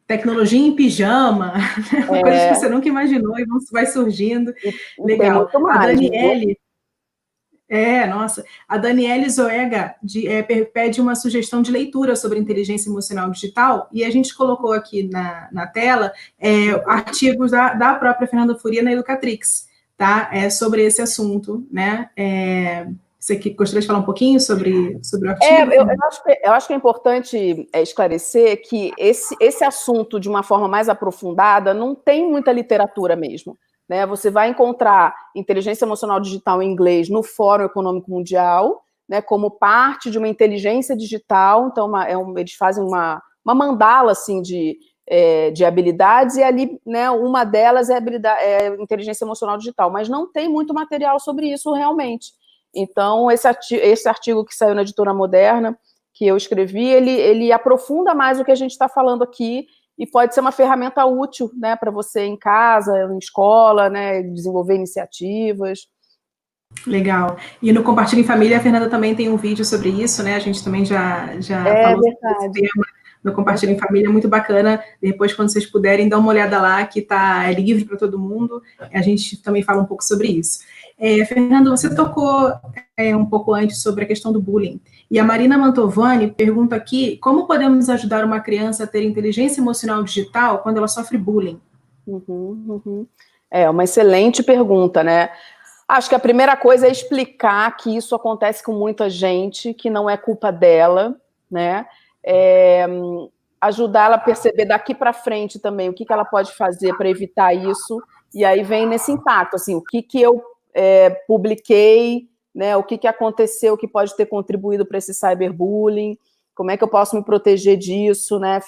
tecnologia em pijama, coisas que você nunca imaginou e vai surgindo. E tem Legal. muito A mais, Daniele, nossa, a Daniele Zoega pede uma sugestão de leitura sobre inteligência emocional digital, e a gente colocou aqui na tela artigos da própria Fernanda Furia na Educatrix, tá? Sobre esse assunto, né? Você gostaria de falar um pouquinho sobre o artigo? Eu acho que é importante esclarecer que esse assunto, de uma forma mais aprofundada, não tem muita literatura mesmo. Né? Você vai encontrar inteligência emocional digital em inglês no Fórum Econômico Mundial, né, como parte de uma inteligência digital. Então, eles fazem uma mandala assim, de habilidades, e ali, né, uma delas é inteligência emocional digital, mas não tem muito material sobre isso realmente. Então, esse artigo que saiu na Editora Moderna, que eu escrevi, ele aprofunda mais o que a gente está falando aqui, e pode ser uma ferramenta útil, né, para você em casa, em escola, né, desenvolver iniciativas. Legal. E no Compartilha em Família, a Fernanda também tem um vídeo sobre isso, né? A gente também já falou sobre esse tema no Compartilha em Família, muito bacana. Depois, quando vocês puderem, dá uma olhada lá, que é livre para todo mundo. A gente também fala um pouco sobre isso. Fernando, você tocou um pouco antes sobre a questão do bullying. E a Marina Mantovani pergunta aqui, como podemos ajudar uma criança a ter inteligência emocional digital quando ela sofre bullying? É uma excelente pergunta, né? Acho que a primeira coisa é explicar que isso acontece com muita gente, que não é culpa dela, né? Ajudar ela a perceber daqui para frente também o que ela pode fazer para evitar isso, e aí vem nesse impacto, assim, o que eu publiquei, né? O que aconteceu que pode ter contribuído para esse cyberbullying, como é que eu posso me proteger disso, né?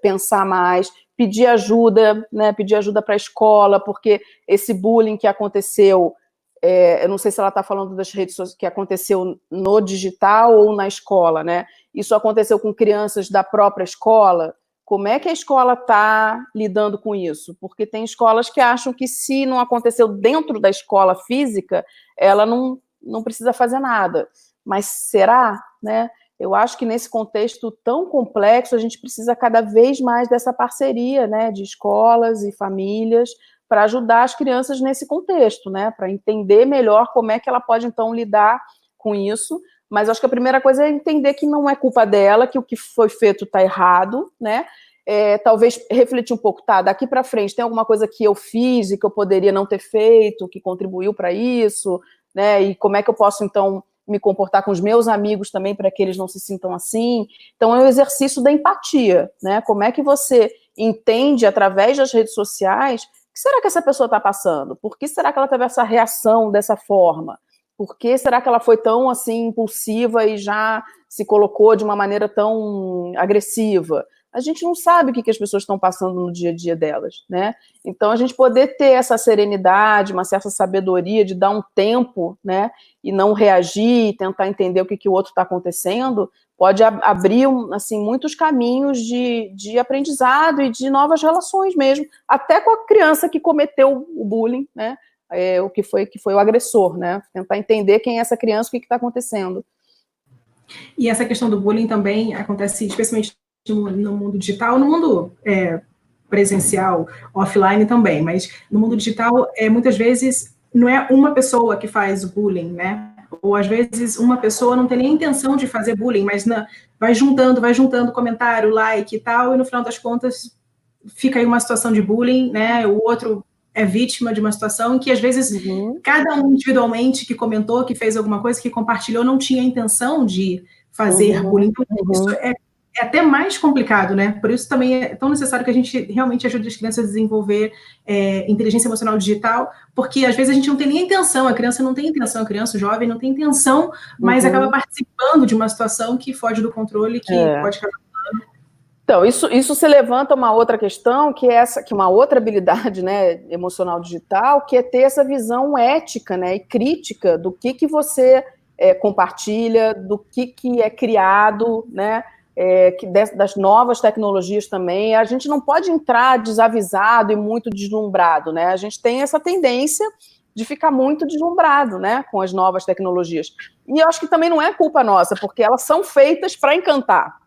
Pensar mais, pedir ajuda, né? Pedir ajuda para a escola, porque esse bullying que aconteceu, eu não sei se ela está falando das redes sociais, que aconteceu no digital ou na escola, né? Isso aconteceu com crianças da própria escola. Como é que a escola está lidando com isso? Porque tem escolas que acham que se não aconteceu dentro da escola física, ela não precisa fazer nada. Mas será, né? Eu acho que nesse contexto tão complexo, a gente precisa cada vez mais dessa parceria, né, de escolas e famílias para ajudar as crianças nesse contexto, né, para entender melhor como é que ela pode, então, lidar com isso. Mas acho que a primeira coisa é entender que não é culpa dela, que o que foi feito está errado, né? Talvez refletir um pouco, tá, daqui para frente tem alguma coisa que eu fiz e que eu poderia não ter feito, que contribuiu para isso, né? E como é que eu posso, então, me comportar com os meus amigos também para que eles não se sintam assim. Então, é um exercício da empatia, né? Como é que você entende, através das redes sociais, o que será que essa pessoa está passando? Por que será que ela teve essa reação dessa forma? Por que será que ela foi tão, assim, impulsiva e já se colocou de uma maneira tão agressiva? A gente não sabe o que as pessoas estão passando no dia a dia delas, né? Então, a gente poder ter essa serenidade, uma certa sabedoria de dar um tempo, né? E não reagir, tentar entender o que o outro está acontecendo, pode abrir, assim, muitos caminhos de aprendizado e de novas relações mesmo, até com a criança que cometeu o bullying, né? O que foi o agressor, né? Tentar entender quem é essa criança, o que está acontecendo. E essa questão do bullying também acontece especialmente no mundo digital, no mundo presencial, offline também, mas no mundo digital, muitas vezes, não é uma pessoa que faz o bullying, né? Ou às vezes uma pessoa não tem nem intenção de fazer bullying, mas vai juntando comentário, like e tal, e no final das contas fica aí uma situação de bullying, né? O outro é vítima de uma situação em que às vezes cada um individualmente que comentou, que fez alguma coisa, que compartilhou, não tinha intenção de fazer bullying. Então, isso é até mais complicado, né? Por isso também é tão necessário que a gente realmente ajude as crianças a desenvolver inteligência emocional digital, porque às vezes a gente não tem nem intenção, a criança não tem intenção, a criança, o jovem não tem intenção, mas acaba participando de uma situação que foge do controle, que pode acabar. Então, isso se levanta uma outra questão, que é uma outra habilidade, né, emocional digital, que é ter essa visão ética, né, e crítica do que você compartilha, do que é criado, né, das novas tecnologias também. A gente não pode entrar desavisado e muito deslumbrado, né? A gente tem essa tendência de ficar muito deslumbrado, né, com as novas tecnologias. E eu acho que também não é culpa nossa, porque elas são feitas para encantar.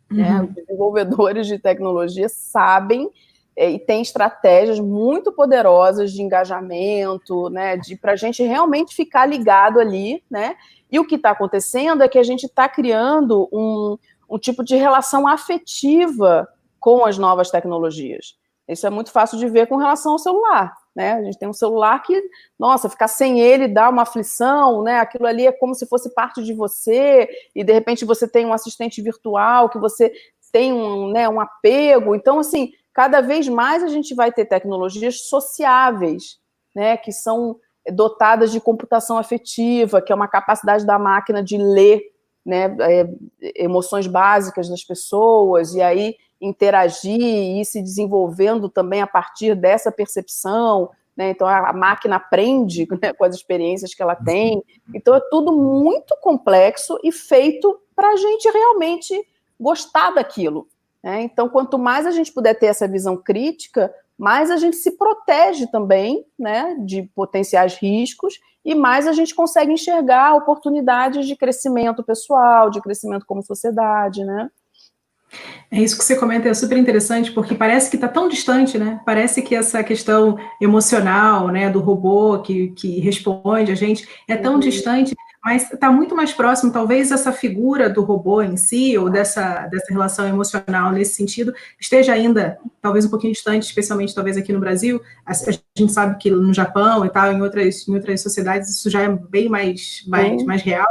Né? Os desenvolvedores de tecnologia sabem e têm estratégias muito poderosas de engajamento, né, para a gente realmente ficar ligado ali, né? E o que está acontecendo é que a gente está criando um tipo de relação afetiva com as novas tecnologias. Isso é muito fácil de ver com relação ao celular, né? A gente tem um celular que, nossa, ficar sem ele dá uma aflição, né? Aquilo ali é como se fosse parte de você, e de repente você tem um assistente virtual, que você tem um apego. Então, assim, cada vez mais a gente vai ter tecnologias sociáveis, né? Que são dotadas de computação afetiva, que é uma capacidade da máquina de ler, né, emoções básicas das pessoas, e aí interagir e ir se desenvolvendo também a partir dessa percepção, né? Então a máquina aprende, né, com as experiências que ela tem. Então é tudo muito complexo e feito para a gente realmente gostar daquilo, né? Então quanto mais a gente puder ter essa visão crítica, mais a gente se protege também, né, de potenciais riscos, e mais a gente consegue enxergar oportunidades de crescimento pessoal, de crescimento como sociedade, né? É isso que você comenta, é super interessante, porque parece que está tão distante, né? Parece que essa questão emocional, né, do robô que responde a gente é tão distante, mas está muito mais próximo. Talvez essa figura do robô em si, ou dessa relação emocional nesse sentido, esteja ainda, talvez, um pouquinho distante, especialmente talvez aqui no Brasil. A gente sabe que no Japão e tal, em outras sociedades, isso já é bem mais real.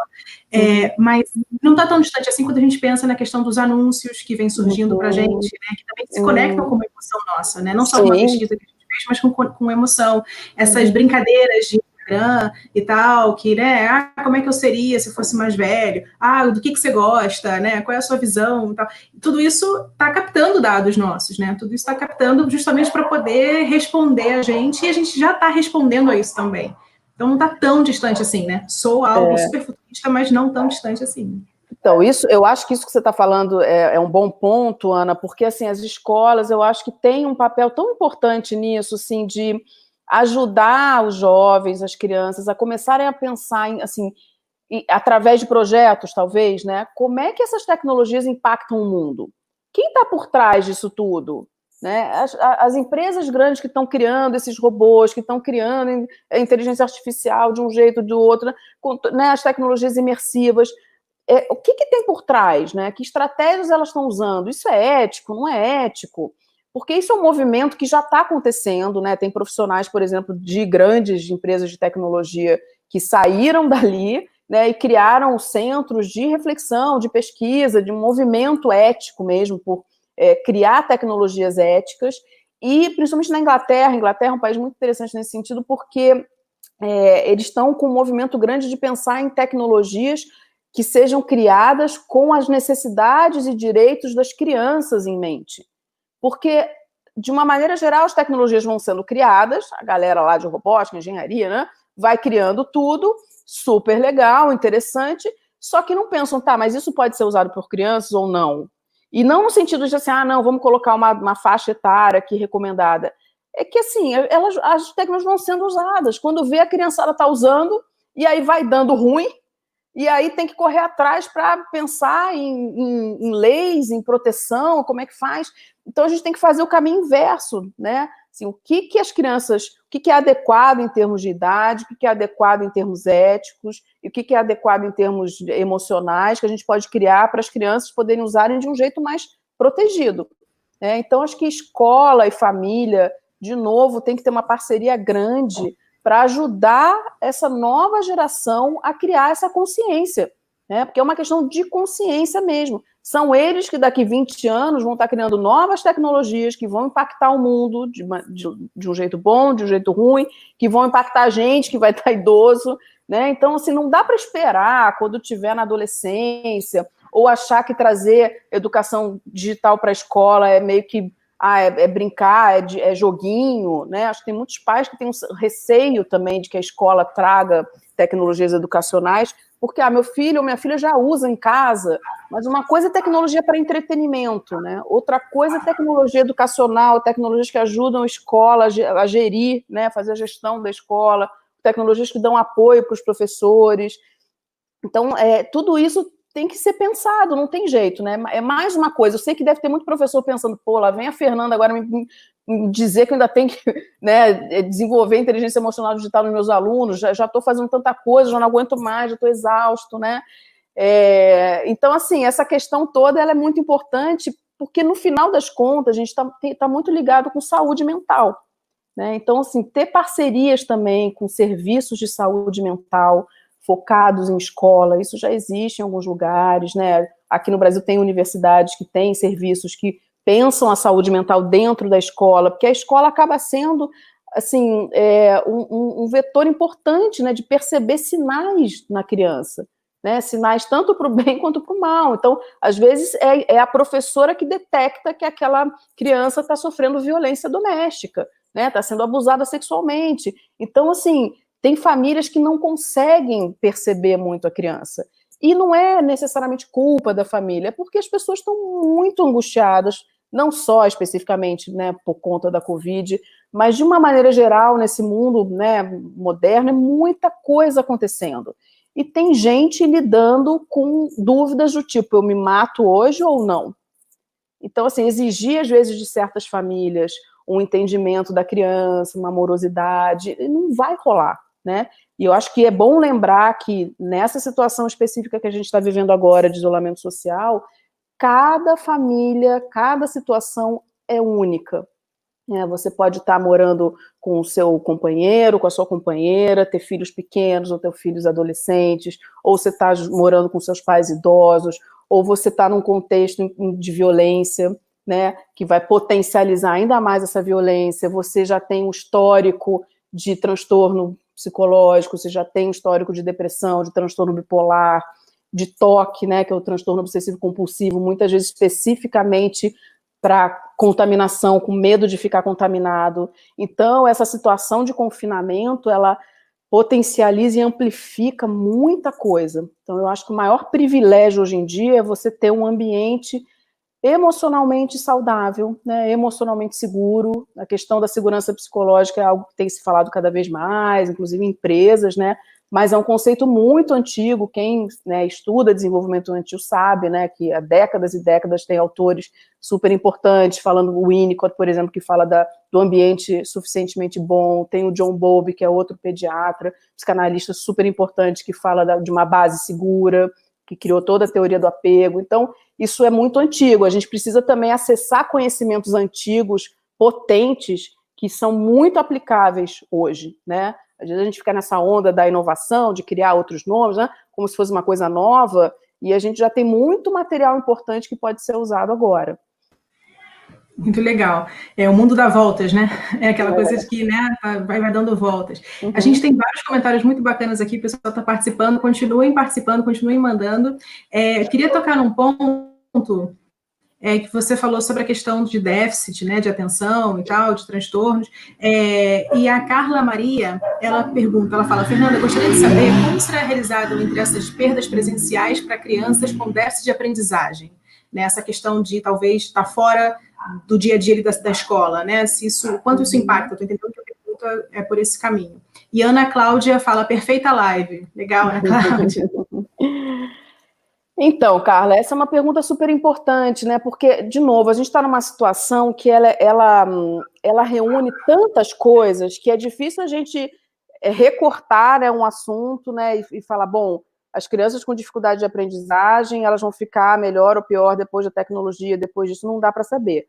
Mas não está tão distante assim quando a gente pensa na questão dos anúncios que vem surgindo para a gente, né, que também se conectam com uma emoção nossa, né, não só com uma pesquisa que a gente fez, mas com emoção. Essas brincadeiras de Instagram e tal, que, né, como é que eu seria se fosse mais velho? Do que você gosta, né, qual é a sua visão e tal. Tudo isso está captando dados nossos, né, tudo isso está captando justamente para poder responder a gente, e a gente já está respondendo a isso também. Então não está tão distante assim, né? Sou algo super futurista, mas não tão distante assim. Então, eu acho que isso que você está falando é um bom ponto, Ana, porque assim, as escolas, eu acho que têm um papel tão importante nisso, assim, de ajudar os jovens, as crianças, a começarem a pensar em, assim, através de projetos, talvez, né? Como é que essas tecnologias impactam o mundo? Quem está por trás disso tudo? Né? As empresas grandes que estão criando esses robôs, que estão criando a inteligência artificial de um jeito ou do outro, né? As tecnologias imersivas, o que tem por trás? Né? Que estratégias elas estão usando? Isso é ético? Não é ético? Porque isso é um movimento que já está acontecendo, né? Tem profissionais, por exemplo, de grandes empresas de tecnologia que saíram dali, né, e criaram centros de reflexão, de pesquisa, de um movimento ético mesmo, por criar tecnologias éticas, e principalmente na Inglaterra. A Inglaterra é um país muito interessante nesse sentido, porque eles estão com um movimento grande de pensar em tecnologias que sejam criadas com as necessidades e direitos das crianças em mente. Porque, de uma maneira geral, as tecnologias vão sendo criadas, a galera lá de robótica, engenharia, né, vai criando tudo, super legal, interessante, só que não pensam, tá, mas isso pode ser usado por crianças ou não? E não no sentido de assim, não, vamos colocar uma faixa etária aqui recomendada. É que, assim, as tecnologias vão sendo usadas. Quando vê, a criançada está usando, e aí vai dando ruim, e aí tem que correr atrás para pensar em leis, em proteção, como é que faz. Então a gente tem que fazer o caminho inverso, né? Assim, o que as crianças, o que é adequado em termos de idade, o que é adequado em termos éticos, e o que é adequado em termos emocionais, que a gente pode criar para as crianças poderem usarem de um jeito mais protegido. Né? Então acho que escola e família, de novo, tem que ter uma parceria grande para ajudar essa nova geração a criar essa consciência, né? Porque é uma questão de consciência mesmo. São eles que daqui 20 anos vão estar criando novas tecnologias que vão impactar o mundo de um jeito bom, de um jeito ruim, que vão impactar a gente, que vai estar idoso, né? Então, assim, não dá para esperar quando estiver na adolescência, ou achar que trazer educação digital para a escola é meio que brincar, é joguinho, né? Acho que tem muitos pais que têm um receio também de que a escola traga tecnologias educacionais, Porque meu filho ou minha filha já usa em casa, mas uma coisa é tecnologia para entretenimento, né? Outra coisa é tecnologia educacional, tecnologias que ajudam a escola a gerir, né? Fazer a gestão da escola, tecnologias que dão apoio para os professores. Então, tudo isso tem que ser pensado, não tem jeito, né? É mais uma coisa. Eu sei que deve ter muito professor pensando, pô, lá vem a Fernanda agora me dizer que eu ainda tenho que, né, desenvolver inteligência emocional digital nos meus alunos, já estou fazendo tanta coisa, já não aguento mais, já estou exausto, né? Então, assim, essa questão toda ela é muito importante, porque no final das contas a gente está muito ligado com saúde mental, né? Então, assim, ter parcerias também com serviços de saúde mental focados em escola, isso já existe em alguns lugares, né? Aqui no Brasil tem universidades que têm serviços que pensam a saúde mental dentro da escola, porque a escola acaba sendo, assim, um vetor importante, né, de perceber sinais na criança, né? Sinais tanto para o bem quanto para o mal. Então, às vezes, é a professora que detecta que aquela criança está sofrendo violência doméstica, né? Está sendo abusada sexualmente. Então, assim, tem famílias que não conseguem perceber muito a criança. E não é necessariamente culpa da família, é porque as pessoas estão muito angustiadas, não só especificamente, né, por conta da Covid, mas de uma maneira geral, nesse mundo, né, moderno, é muita coisa acontecendo. E tem gente lidando com dúvidas do tipo, eu me mato hoje ou não? Então, assim, exigir, às vezes, de certas famílias um entendimento da criança, uma amorosidade, não vai rolar, né? E eu acho que é bom lembrar que nessa situação específica que a gente está vivendo agora, de isolamento social, cada família, cada situação é única. Você pode estar morando com o seu companheiro, com a sua companheira, ter filhos pequenos ou ter filhos adolescentes, ou você está morando com seus pais idosos, ou você está num contexto de violência, né, que vai potencializar ainda mais essa violência. Você já tem um histórico de transtorno psicológico, você já tem um histórico de depressão, de transtorno bipolar, de TOC, né, que é o transtorno obsessivo compulsivo, muitas vezes especificamente para contaminação, com medo de ficar contaminado. Então, essa situação de confinamento, ela potencializa e amplifica muita coisa. Então, eu acho que o maior privilégio hoje em dia é você ter um ambiente emocionalmente saudável, né, emocionalmente seguro. A questão da segurança psicológica é algo que tem se falado cada vez mais, inclusive em empresas, né, mas é um conceito muito antigo. Quem, né, estuda desenvolvimento infantil sabe, né, que há décadas e décadas tem autores super importantes, falando o Winnicott, por exemplo, que fala do ambiente suficientemente bom, tem o John Bowlby, que é outro pediatra, psicanalista super importante, que fala de uma base segura, que criou toda a teoria do apego. Então, isso é muito antigo. A gente precisa também acessar conhecimentos antigos, potentes, que são muito aplicáveis hoje, né? Às vezes a gente fica nessa onda da inovação, de criar outros nomes, né? Como se fosse uma coisa nova, e a gente já tem muito material importante que pode ser usado agora. Muito legal. O mundo dá voltas, né? É aquela coisa que, né, vai dando voltas. A gente tem vários comentários muito bacanas aqui, o pessoal está participando, continuem participando, continuem mandando. Queria tocar num ponto que você falou sobre a questão de déficit, né, de atenção e tal, de transtornos. E a Carla Maria, ela pergunta, ela fala, Fernanda, gostaria de saber como será realizado entre essas perdas presenciais para crianças com déficit de aprendizagem, né? Essa questão de talvez estar fora do dia a dia da escola, né? Quanto isso impacta? Estou entendendo que a pergunta é por esse caminho. E Ana Cláudia fala, perfeita live. Legal, Ana Cláudia. Então, Carla, essa é uma pergunta super importante, né? Porque, de novo, a gente está numa situação que ela reúne tantas coisas que é difícil a gente recortar, né, um assunto, né, e falar, bom, as crianças com dificuldade de aprendizagem, elas vão ficar melhor ou pior depois da tecnologia, depois disso, não dá para saber.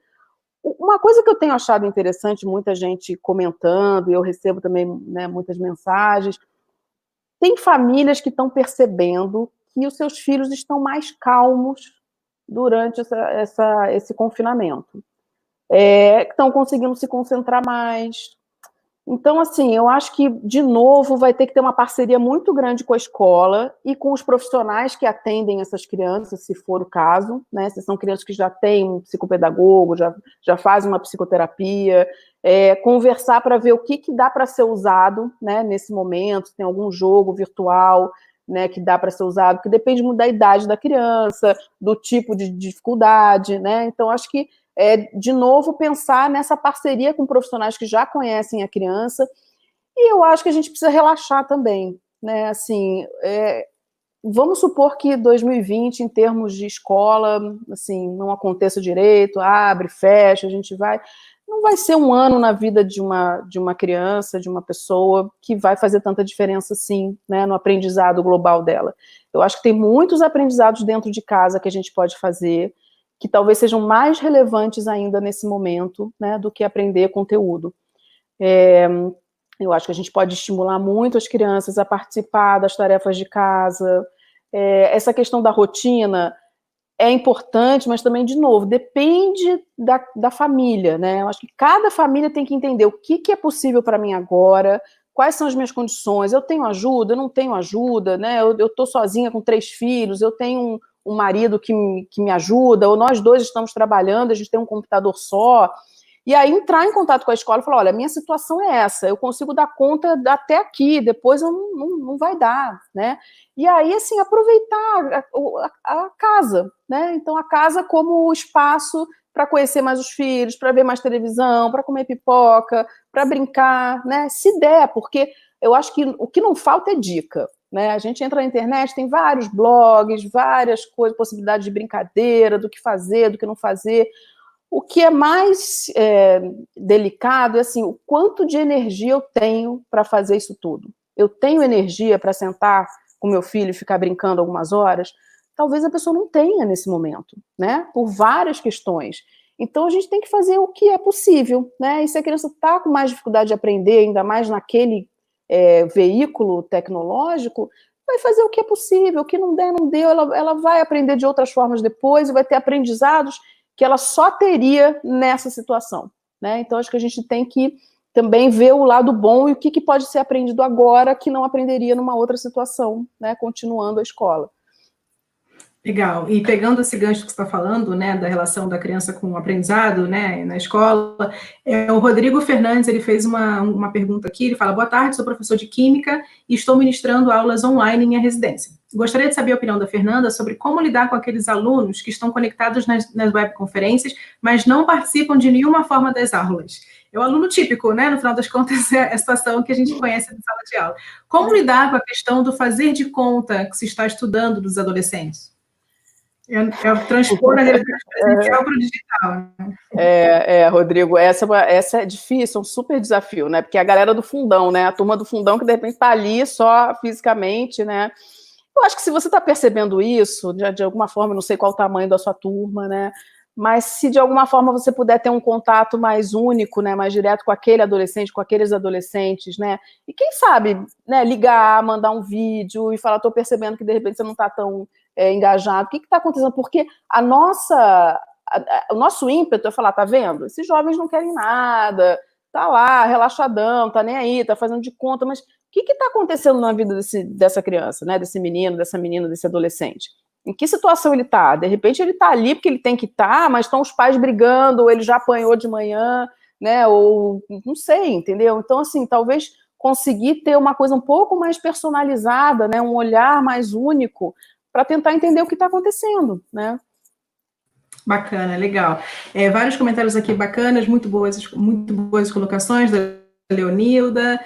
Uma coisa que eu tenho achado interessante, muita gente comentando, e eu recebo também, né, muitas mensagens, tem famílias que estão percebendo que os seus filhos estão mais calmos durante esse confinamento. Estão conseguindo se concentrar mais. Então, assim, eu acho que, de novo, vai ter que ter uma parceria muito grande com a escola e com os profissionais que atendem essas crianças, se for o caso, né? Se são crianças que já têm um psicopedagogo, já fazem uma psicoterapia, conversar para ver o que dá para ser usado, né, nesse momento, se tem algum jogo virtual, né, que dá para ser usado, que depende muito da idade da criança, do tipo de dificuldade, né? Então, acho que de novo, pensar nessa parceria com profissionais que já conhecem a criança, e eu acho que a gente precisa relaxar também, né? Assim, vamos supor que 2020, em termos de escola, assim, não aconteça direito, abre, fecha, a gente vai... Não vai ser um ano na vida de uma criança, de uma pessoa, que vai fazer tanta diferença, sim, né, no aprendizado global dela. Eu acho que tem muitos aprendizados dentro de casa que a gente pode fazer, que talvez sejam mais relevantes ainda nesse momento, né, do que aprender conteúdo. Eu acho que a gente pode estimular muito as crianças a participar das tarefas de casa. Essa questão da rotina é importante, mas também, de novo, depende da família, né? Eu acho que cada família tem que entender o que é possível para mim agora, quais são as minhas condições, eu tenho ajuda, eu não tenho ajuda, né? Eu estou sozinha com 3 filhos, eu tenho um marido que me ajuda, ou nós dois estamos trabalhando, a gente tem um computador só. E aí entrar em contato com a escola e falar, olha, a minha situação é essa, eu consigo dar conta até aqui, depois eu não vai dar, né? E aí, assim, aproveitar a casa, né? Então, a casa como espaço para conhecer mais os filhos, para ver mais televisão, para comer pipoca, para brincar, né? Se der, porque eu acho que o que não falta é dica, né? A gente entra na internet, tem vários blogs, várias coisas, possibilidades de brincadeira, do que fazer, do que não fazer. O que é mais delicado é assim, o quanto de energia eu tenho para fazer isso tudo. Eu tenho energia para sentar com meu filho e ficar brincando algumas horas? Talvez a pessoa não tenha nesse momento, né? Por várias questões. Então, a gente tem que fazer o que é possível, né? E se a criança está com mais dificuldade de aprender, ainda mais naquele veículo tecnológico, vai fazer o que é possível. O que não der, não deu. Ela vai aprender de outras formas depois e vai ter aprendizados que ela só teria nessa situação, né? Então, acho que a gente tem que também ver o lado bom e o que pode ser aprendido agora que não aprenderia numa outra situação, né? Continuando a escola. Legal. E pegando esse gancho que você está falando, né, da relação da criança com o aprendizado, né, na escola, o Rodrigo Fernandes, ele fez uma pergunta aqui, ele fala, boa tarde, sou professor de Química e estou ministrando aulas online em minha residência. Gostaria de saber a opinião da Fernanda sobre como lidar com aqueles alunos que estão conectados nas webconferências, mas não participam de nenhuma forma das aulas. É o aluno típico, né, no final das contas, é a situação que a gente conhece na sala de aula. Como lidar com a questão do fazer de conta que se está estudando dos adolescentes? É o transpor a realidade presencial para o digital. Rodrigo, essa é difícil, é um super desafio, né? Porque a galera do fundão, né? A turma do fundão que de repente está ali só fisicamente, né? Eu acho que se você está percebendo isso, de alguma forma, não sei qual o tamanho da sua turma, né? Mas se de alguma forma você puder ter um contato mais único, né, mais direto com aquele adolescente, com aqueles adolescentes, né? E quem sabe, né, ligar, mandar um vídeo e falar, estou percebendo que de repente você não está tão engajado. O que está acontecendo? Porque o nosso ímpeto é falar, tá vendo? Esses jovens não querem nada, tá lá, relaxadão, tá nem aí, tá fazendo de conta, mas o que está acontecendo na vida dessa criança, né? Desse menino, dessa menina, desse adolescente? Em que situação ele está? De repente ele está ali porque ele tem que estar, mas estão os pais brigando, ou ele já apanhou de manhã, né? Ou não sei, entendeu? Então, assim, talvez conseguir ter uma coisa um pouco mais personalizada, né? Um olhar mais único para tentar entender o que está acontecendo, né? Bacana, legal. Vários comentários aqui bacanas, muito boas colocações da Leonilda.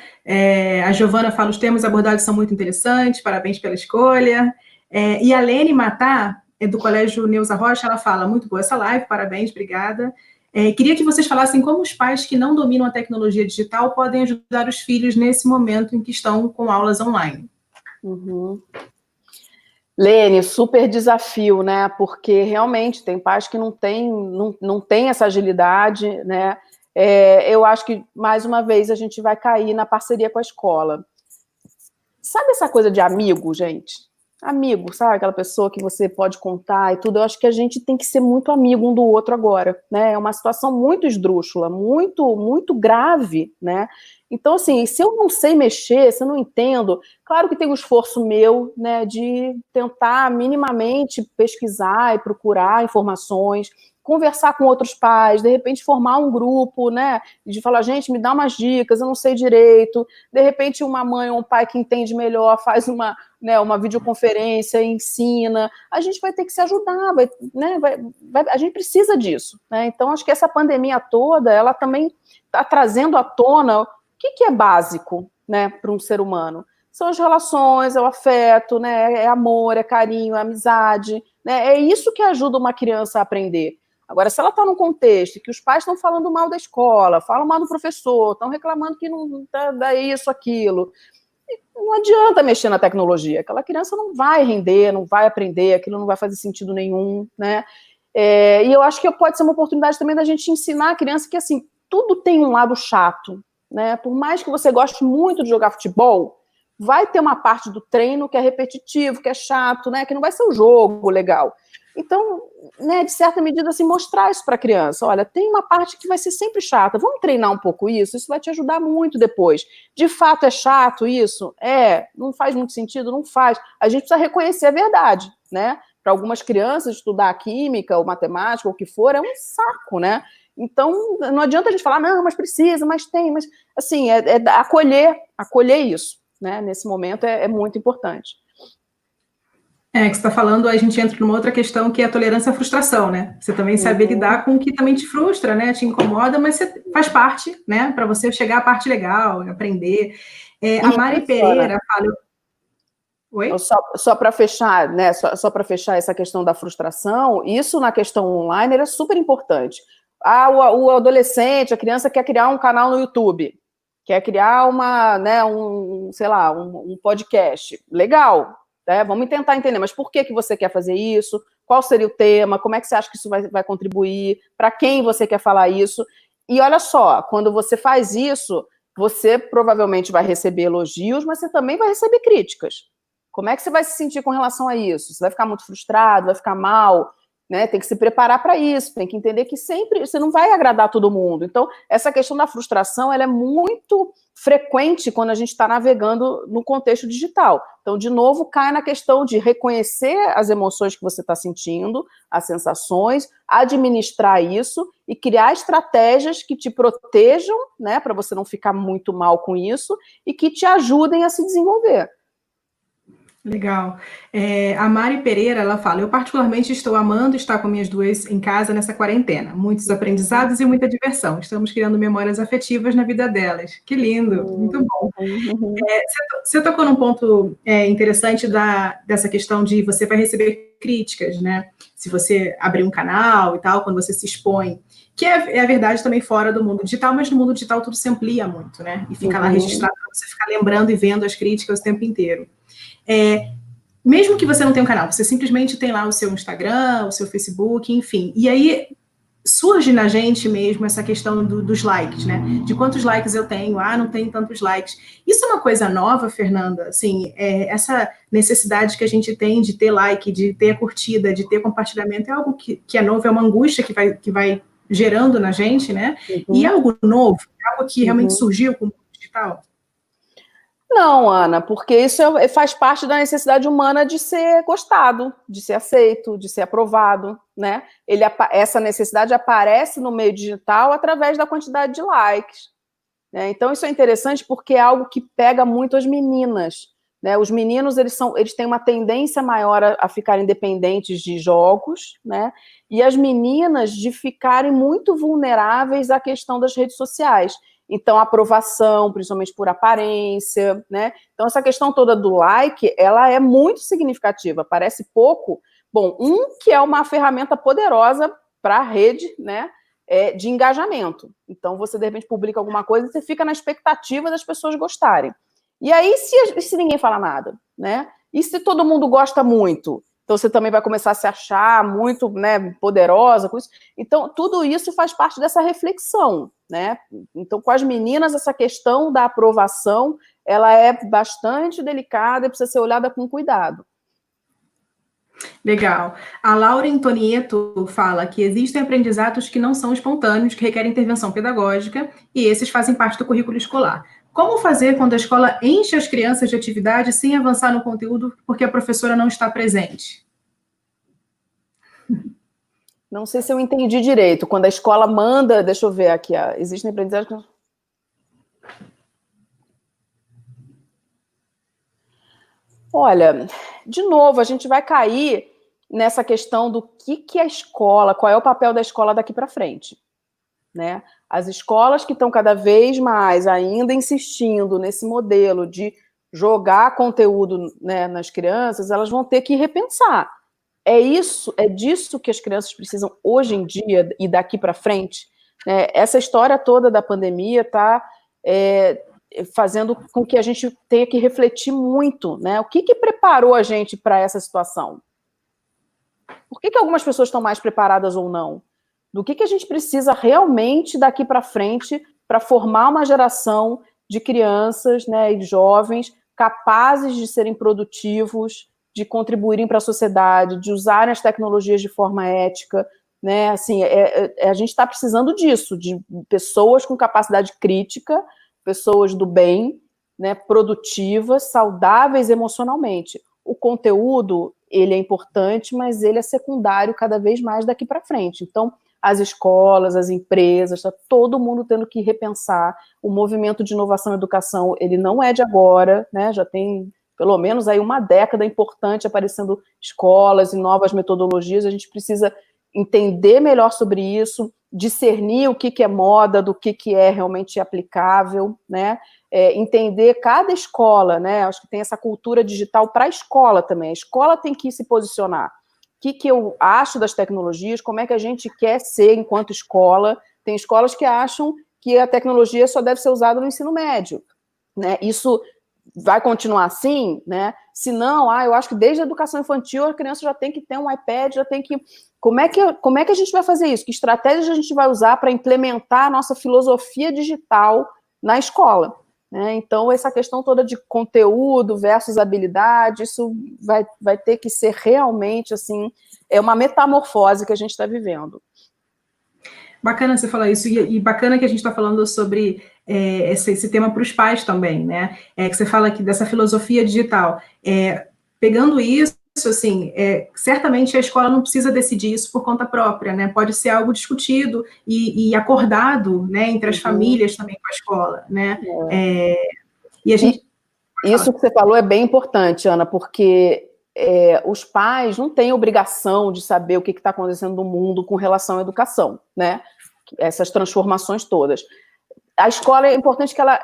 A Giovana fala, os temas abordados são muito interessantes, parabéns pela escolha. E a Lene Matar, do Colégio Neuza Rocha, ela fala, muito boa essa live, parabéns, obrigada. Queria que vocês falassem como os pais que não dominam a tecnologia digital podem ajudar os filhos nesse momento em que estão com aulas online. Uhum. Lene, super desafio, né? Porque realmente tem pais que não tem essa agilidade, né? Eu acho que, mais uma vez, a gente vai cair na parceria com a escola. Sabe essa coisa de amigo, gente? Amigo, sabe? Aquela pessoa que você pode contar e tudo. Eu acho que a gente tem que ser muito amigo um do outro agora, né? É uma situação muito esdrúxula, muito, muito grave, né? Então, assim, se eu não sei mexer, se eu não entendo, claro que tem um esforço meu, né, de tentar minimamente pesquisar e procurar informações, conversar com outros pais, de repente formar um grupo, né, de falar, gente, me dá umas dicas, eu não sei direito, de repente uma mãe ou um pai que entende melhor faz uma videoconferência, ensina, a gente vai ter que se ajudar, né, a gente precisa disso, né, então acho que essa pandemia toda, ela também está trazendo à tona o que é básico, né, para um ser humano. São as relações, é o afeto, né, é amor, é carinho, é amizade, né, é isso que ajuda uma criança a aprender. Agora, se ela está num contexto que os pais estão falando mal da escola, falam mal do professor, estão reclamando que não dá isso, aquilo, não adianta mexer na tecnologia. Aquela criança não vai render, não vai aprender, aquilo não vai fazer sentido nenhum, né? E eu acho que pode ser uma oportunidade também da gente ensinar a criança que, assim, tudo tem um lado chato, né? Por mais que você goste muito de jogar futebol, vai ter uma parte do treino que é repetitivo, que é chato, né? Que não vai ser um jogo legal. Então, né, de certa medida, assim, mostrar isso para a criança. Olha, tem uma parte que vai ser sempre chata. Vamos treinar um pouco isso? Isso vai te ajudar muito depois. De fato, é chato isso? Não faz muito sentido? Não faz. A gente precisa reconhecer a verdade, né? Para algumas crianças, estudar química ou matemática ou o que for, é um saco, né? Então, não adianta a gente falar, não, mas precisa, mas tem, mas, assim, acolher isso, né? Nesse momento é muito importante. Que você está falando, a gente entra numa outra questão que é a tolerância à frustração, né? Você também saber lidar com o que também te frustra, né? Te incomoda, mas você faz parte, né? Para você chegar à parte legal, aprender. A Mari Pereira fala... Oi? Só para fechar, né? Só para fechar essa questão da frustração, isso na questão online era super importante. O adolescente, a criança quer criar um canal no YouTube, quer criar um podcast. Legal. Vamos tentar entender, mas por que você quer fazer isso? Qual seria o tema? Como é que você acha que isso vai contribuir? Para quem você quer falar isso? E olha só, quando você faz isso, você provavelmente vai receber elogios, mas você também vai receber críticas. Como é que você vai se sentir com relação a isso? Você vai ficar muito frustrado, vai ficar mal, né? Tem que se preparar para isso, tem que entender que sempre você não vai agradar todo mundo. Então, essa questão da frustração, ela é muito frequente quando a gente está navegando no contexto digital. Então, de novo, cai na questão de reconhecer as emoções que você está sentindo, as sensações, administrar isso e criar estratégias que te protejam, né, para você não ficar muito mal com isso e que te ajudem a se desenvolver. Legal. A Mari Pereira, ela fala, eu particularmente estou amando estar com minhas duas em casa nessa quarentena. Muitos aprendizados e muita diversão. Estamos criando memórias afetivas na vida delas. Que lindo, muito bom. Você tocou num ponto interessante dessa questão de você vai receber críticas, né? Se você abrir um canal e tal, quando você se expõe, que é a verdade também fora do mundo digital, mas no mundo digital tudo se amplia muito, né? E fica lá registrado para você ficar lembrando e vendo as críticas o tempo inteiro. Mesmo que você não tenha um canal, você simplesmente tem lá o seu Instagram, o seu Facebook, enfim. E aí surge na gente mesmo essa questão dos likes, né? De quantos likes eu tenho, não tenho tantos likes. Isso é uma coisa nova, Fernanda? Assim, essa necessidade que a gente tem de ter like, de ter a curtida, de ter compartilhamento, é algo que é novo, é uma angústia que vai gerando na gente, né? E é algo novo, é algo que realmente surgiu com o mundo digital? Não, Ana, porque isso faz parte da necessidade humana de ser gostado, de ser aceito, de ser aprovado, né? Essa necessidade aparece no meio digital através da quantidade de likes, né? Então, isso é interessante porque é algo que pega muito as meninas, né? Os meninos, eles têm uma tendência maior a ficarem dependentes de jogos, né? E as meninas de ficarem muito vulneráveis à questão das redes sociais. Então, a aprovação, principalmente por aparência, né? Então, essa questão toda do like, ela é muito significativa, parece pouco. Bom, que é uma ferramenta poderosa para a rede, né, de engajamento. Então, você, de repente, publica alguma coisa e você fica na expectativa das pessoas gostarem. E aí, se ninguém fala nada, né? E se todo mundo gosta muito? Então, você também vai começar a se achar muito, né, poderosa com isso. Então, tudo isso faz parte dessa reflexão, né? Então, com as meninas, essa questão da aprovação, ela é bastante delicada e precisa ser olhada com cuidado. Legal. A Laura Antonieto fala que existem aprendizados que não são espontâneos, que requerem intervenção pedagógica, e esses fazem parte do currículo escolar. Como fazer quando a escola enche as crianças de atividade sem avançar no conteúdo porque a professora não está presente? Não sei se eu entendi direito. Quando a escola manda, deixa eu ver aqui, existem aprendizagens. Olha, de novo, a gente vai cair nessa questão do que é a escola, qual é o papel da escola daqui para frente, né? As escolas que estão cada vez mais ainda insistindo nesse modelo de jogar conteúdo, né, nas crianças, elas vão ter que repensar. É disso que as crianças precisam hoje em dia e daqui para frente, né? Essa história toda da pandemia está fazendo com que a gente tenha que refletir muito, né? O que preparou a gente para essa situação? Por que algumas pessoas estão mais preparadas ou não? Do que a gente precisa realmente daqui para frente para formar uma geração de crianças, né, e de jovens capazes de serem produtivos, de contribuírem para a sociedade, de usarem as tecnologias de forma ética, né? Assim, a gente está precisando disso, de pessoas com capacidade crítica, pessoas do bem, né, produtivas, saudáveis emocionalmente. O conteúdo, ele é importante, mas ele é secundário cada vez mais daqui para frente. Então, as escolas, as empresas, está todo mundo tendo que repensar. O movimento de inovação e educação, ele não é de agora, né? Já tem pelo menos aí uma década importante aparecendo escolas e novas metodologias. A gente precisa entender melhor sobre isso, discernir o que é moda do que é realmente aplicável, né? Entender cada escola, né? Acho que tem essa cultura digital para a escola também. A escola tem que se posicionar. O que eu acho das tecnologias, como é que a gente quer ser enquanto escola. Tem escolas que acham que a tecnologia só deve ser usada no ensino médio, né? Isso vai continuar assim, né? Se não, eu acho que desde a educação infantil a criança já tem que ter um iPad, já tem que... Como é que a gente vai fazer isso? Que estratégias a gente vai usar para implementar a nossa filosofia digital na escola? Né? Então, essa questão toda de conteúdo versus habilidade, isso vai ter que ser realmente, assim, uma metamorfose que a gente está vivendo. Bacana você falar isso, e bacana que a gente está falando sobre esse tema para os pais também, né? Que você fala aqui dessa filosofia digital. Pegando isso, assim, certamente a escola não precisa decidir isso por conta própria, né? Pode ser algo discutido e acordado, né, entre as famílias também com a escola, né? E a gente... Isso que você falou é bem importante, Ana, porque os pais não têm obrigação de saber o que está acontecendo no mundo com relação à educação, né? Essas transformações todas. A escola é importante que ela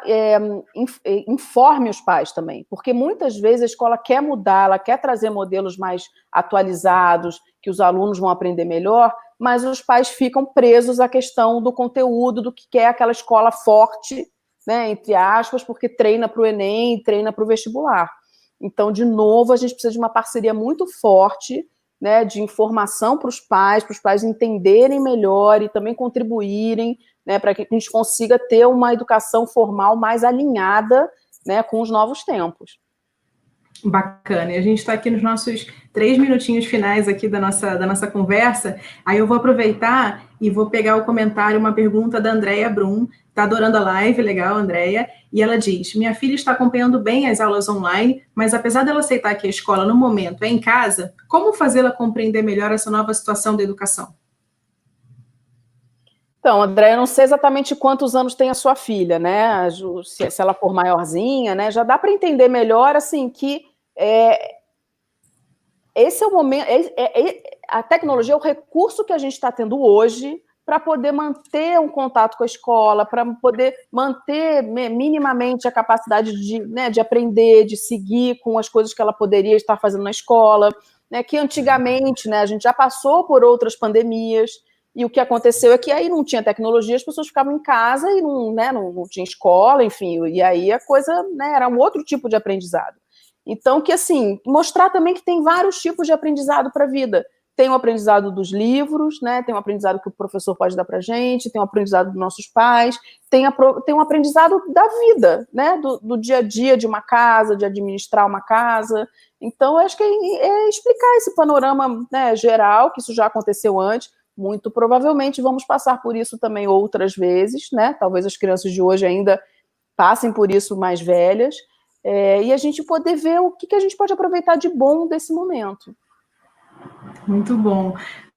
informe os pais também, porque muitas vezes a escola quer mudar, ela quer trazer modelos mais atualizados, que os alunos vão aprender melhor, mas os pais ficam presos à questão do conteúdo, do que é aquela escola forte, né, entre aspas, porque treina para o Enem, treina para o vestibular. Então, de novo, a gente precisa de uma parceria muito forte, né, de informação para os pais entenderem melhor e também contribuírem, né, para que a gente consiga ter uma educação formal mais alinhada, né, com os novos tempos. Bacana, e a gente está aqui nos nossos 3 minutinhos finais aqui da nossa conversa, aí eu vou aproveitar e vou pegar o comentário, uma pergunta da Andréia Brum, está adorando a live, legal, Andréia, e ela diz, minha filha está acompanhando bem as aulas online, mas apesar dela aceitar que a escola no momento é em casa, como fazê-la compreender melhor essa nova situação da educação? Então, André, eu não sei exatamente quantos anos tem a sua filha, né? Se ela for maiorzinha, né? Já dá para entender melhor, assim, que esse é o momento. A tecnologia é o recurso que a gente está tendo hoje para poder manter um contato com a escola, para poder manter minimamente a capacidade de aprender, de seguir com as coisas que ela poderia estar fazendo na escola, né? Que antigamente, né, a gente já passou por outras pandemias. E o que aconteceu é que aí não tinha tecnologia, as pessoas ficavam em casa e não tinha escola, enfim, e aí a coisa, né, era um outro tipo de aprendizado. Então, que assim, mostrar também que tem vários tipos de aprendizado para a vida. Tem o aprendizado dos livros, né, tem o aprendizado que o professor pode dar para a gente, tem o aprendizado dos nossos pais, tem um aprendizado da vida, né, do dia a dia de uma casa, de administrar uma casa. Então, eu acho que é explicar esse panorama, né, geral, que isso já aconteceu antes. Muito provavelmente vamos passar por isso também outras vezes, né? Talvez as crianças de hoje ainda passem por isso mais velhas, e a gente poder ver o que a gente pode aproveitar de bom desse momento. Muito bom.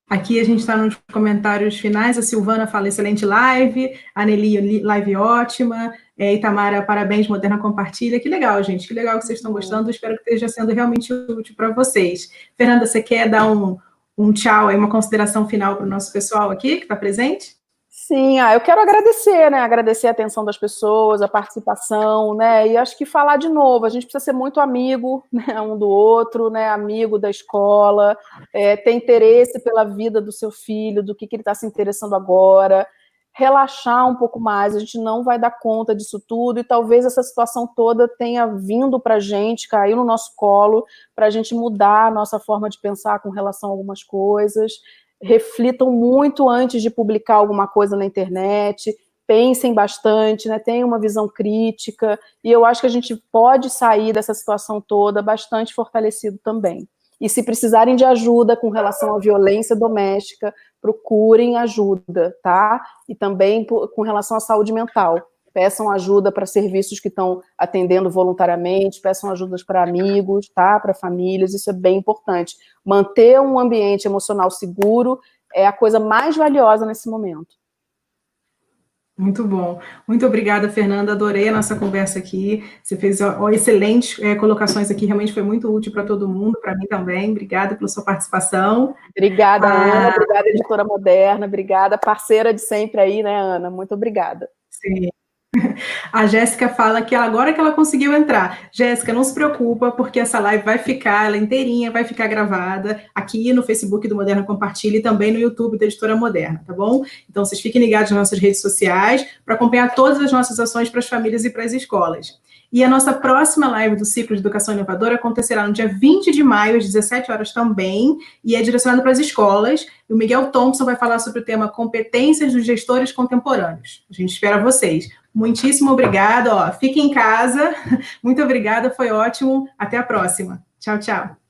Aqui a gente está nos comentários finais, a Silvana fala excelente live, a Nelly, live ótima, Itamara, parabéns, Moderna compartilha, que legal, gente, que legal que vocês estão gostando, espero que esteja sendo realmente útil para vocês. Fernanda, você quer dar um tchau aí, uma consideração final para o nosso pessoal aqui, que está presente? Sim, eu quero agradecer, né? Agradecer a atenção das pessoas, a participação, né? E acho que falar de novo, a gente precisa ser muito amigo, né, um do outro, né? Amigo da escola, ter interesse pela vida do seu filho, do que ele está se interessando agora, relaxar um pouco mais, a gente não vai dar conta disso tudo, e talvez essa situação toda tenha vindo para a gente, caiu no nosso colo, para a gente mudar a nossa forma de pensar com relação a algumas coisas. Reflitam muito antes de publicar alguma coisa na internet, pensem bastante, né, tenham uma visão crítica, e eu acho que a gente pode sair dessa situação toda bastante fortalecido também. E se precisarem de ajuda com relação à violência doméstica, procurem ajuda, tá? E também com relação à saúde mental. Peçam ajuda para serviços que estão atendendo voluntariamente, peçam ajudas para amigos, tá? Para famílias, isso é bem importante. Manter um ambiente emocional seguro é a coisa mais valiosa nesse momento. Muito bom. Muito obrigada, Fernanda. Adorei a nossa conversa aqui. Você fez excelentes colocações aqui, realmente foi muito útil para todo mundo, para mim também. Obrigada pela sua participação. Obrigada, Ana. Obrigada, Editora Moderna. Obrigada, parceira de sempre aí, né, Ana? Muito obrigada. Sim. A Jéssica fala que agora que ela conseguiu entrar. Jéssica, não se preocupa, porque essa live vai ficar, ela inteirinha, vai ficar gravada aqui no Facebook do Moderna Compartilha e também no YouTube da Editora Moderna, tá bom? Então, vocês fiquem ligados nas nossas redes sociais para acompanhar todas as nossas ações para as famílias e para as escolas. E a nossa próxima live do Ciclo de Educação Inovadora acontecerá no dia 20 de maio, às 17 horas também, e é direcionado para as escolas. E o Miguel Thompson vai falar sobre o tema Competências dos Gestores Contemporâneos. A gente espera vocês. Muitíssimo obrigada. Fique em casa. Muito obrigada, foi ótimo. Até a próxima. Tchau, tchau.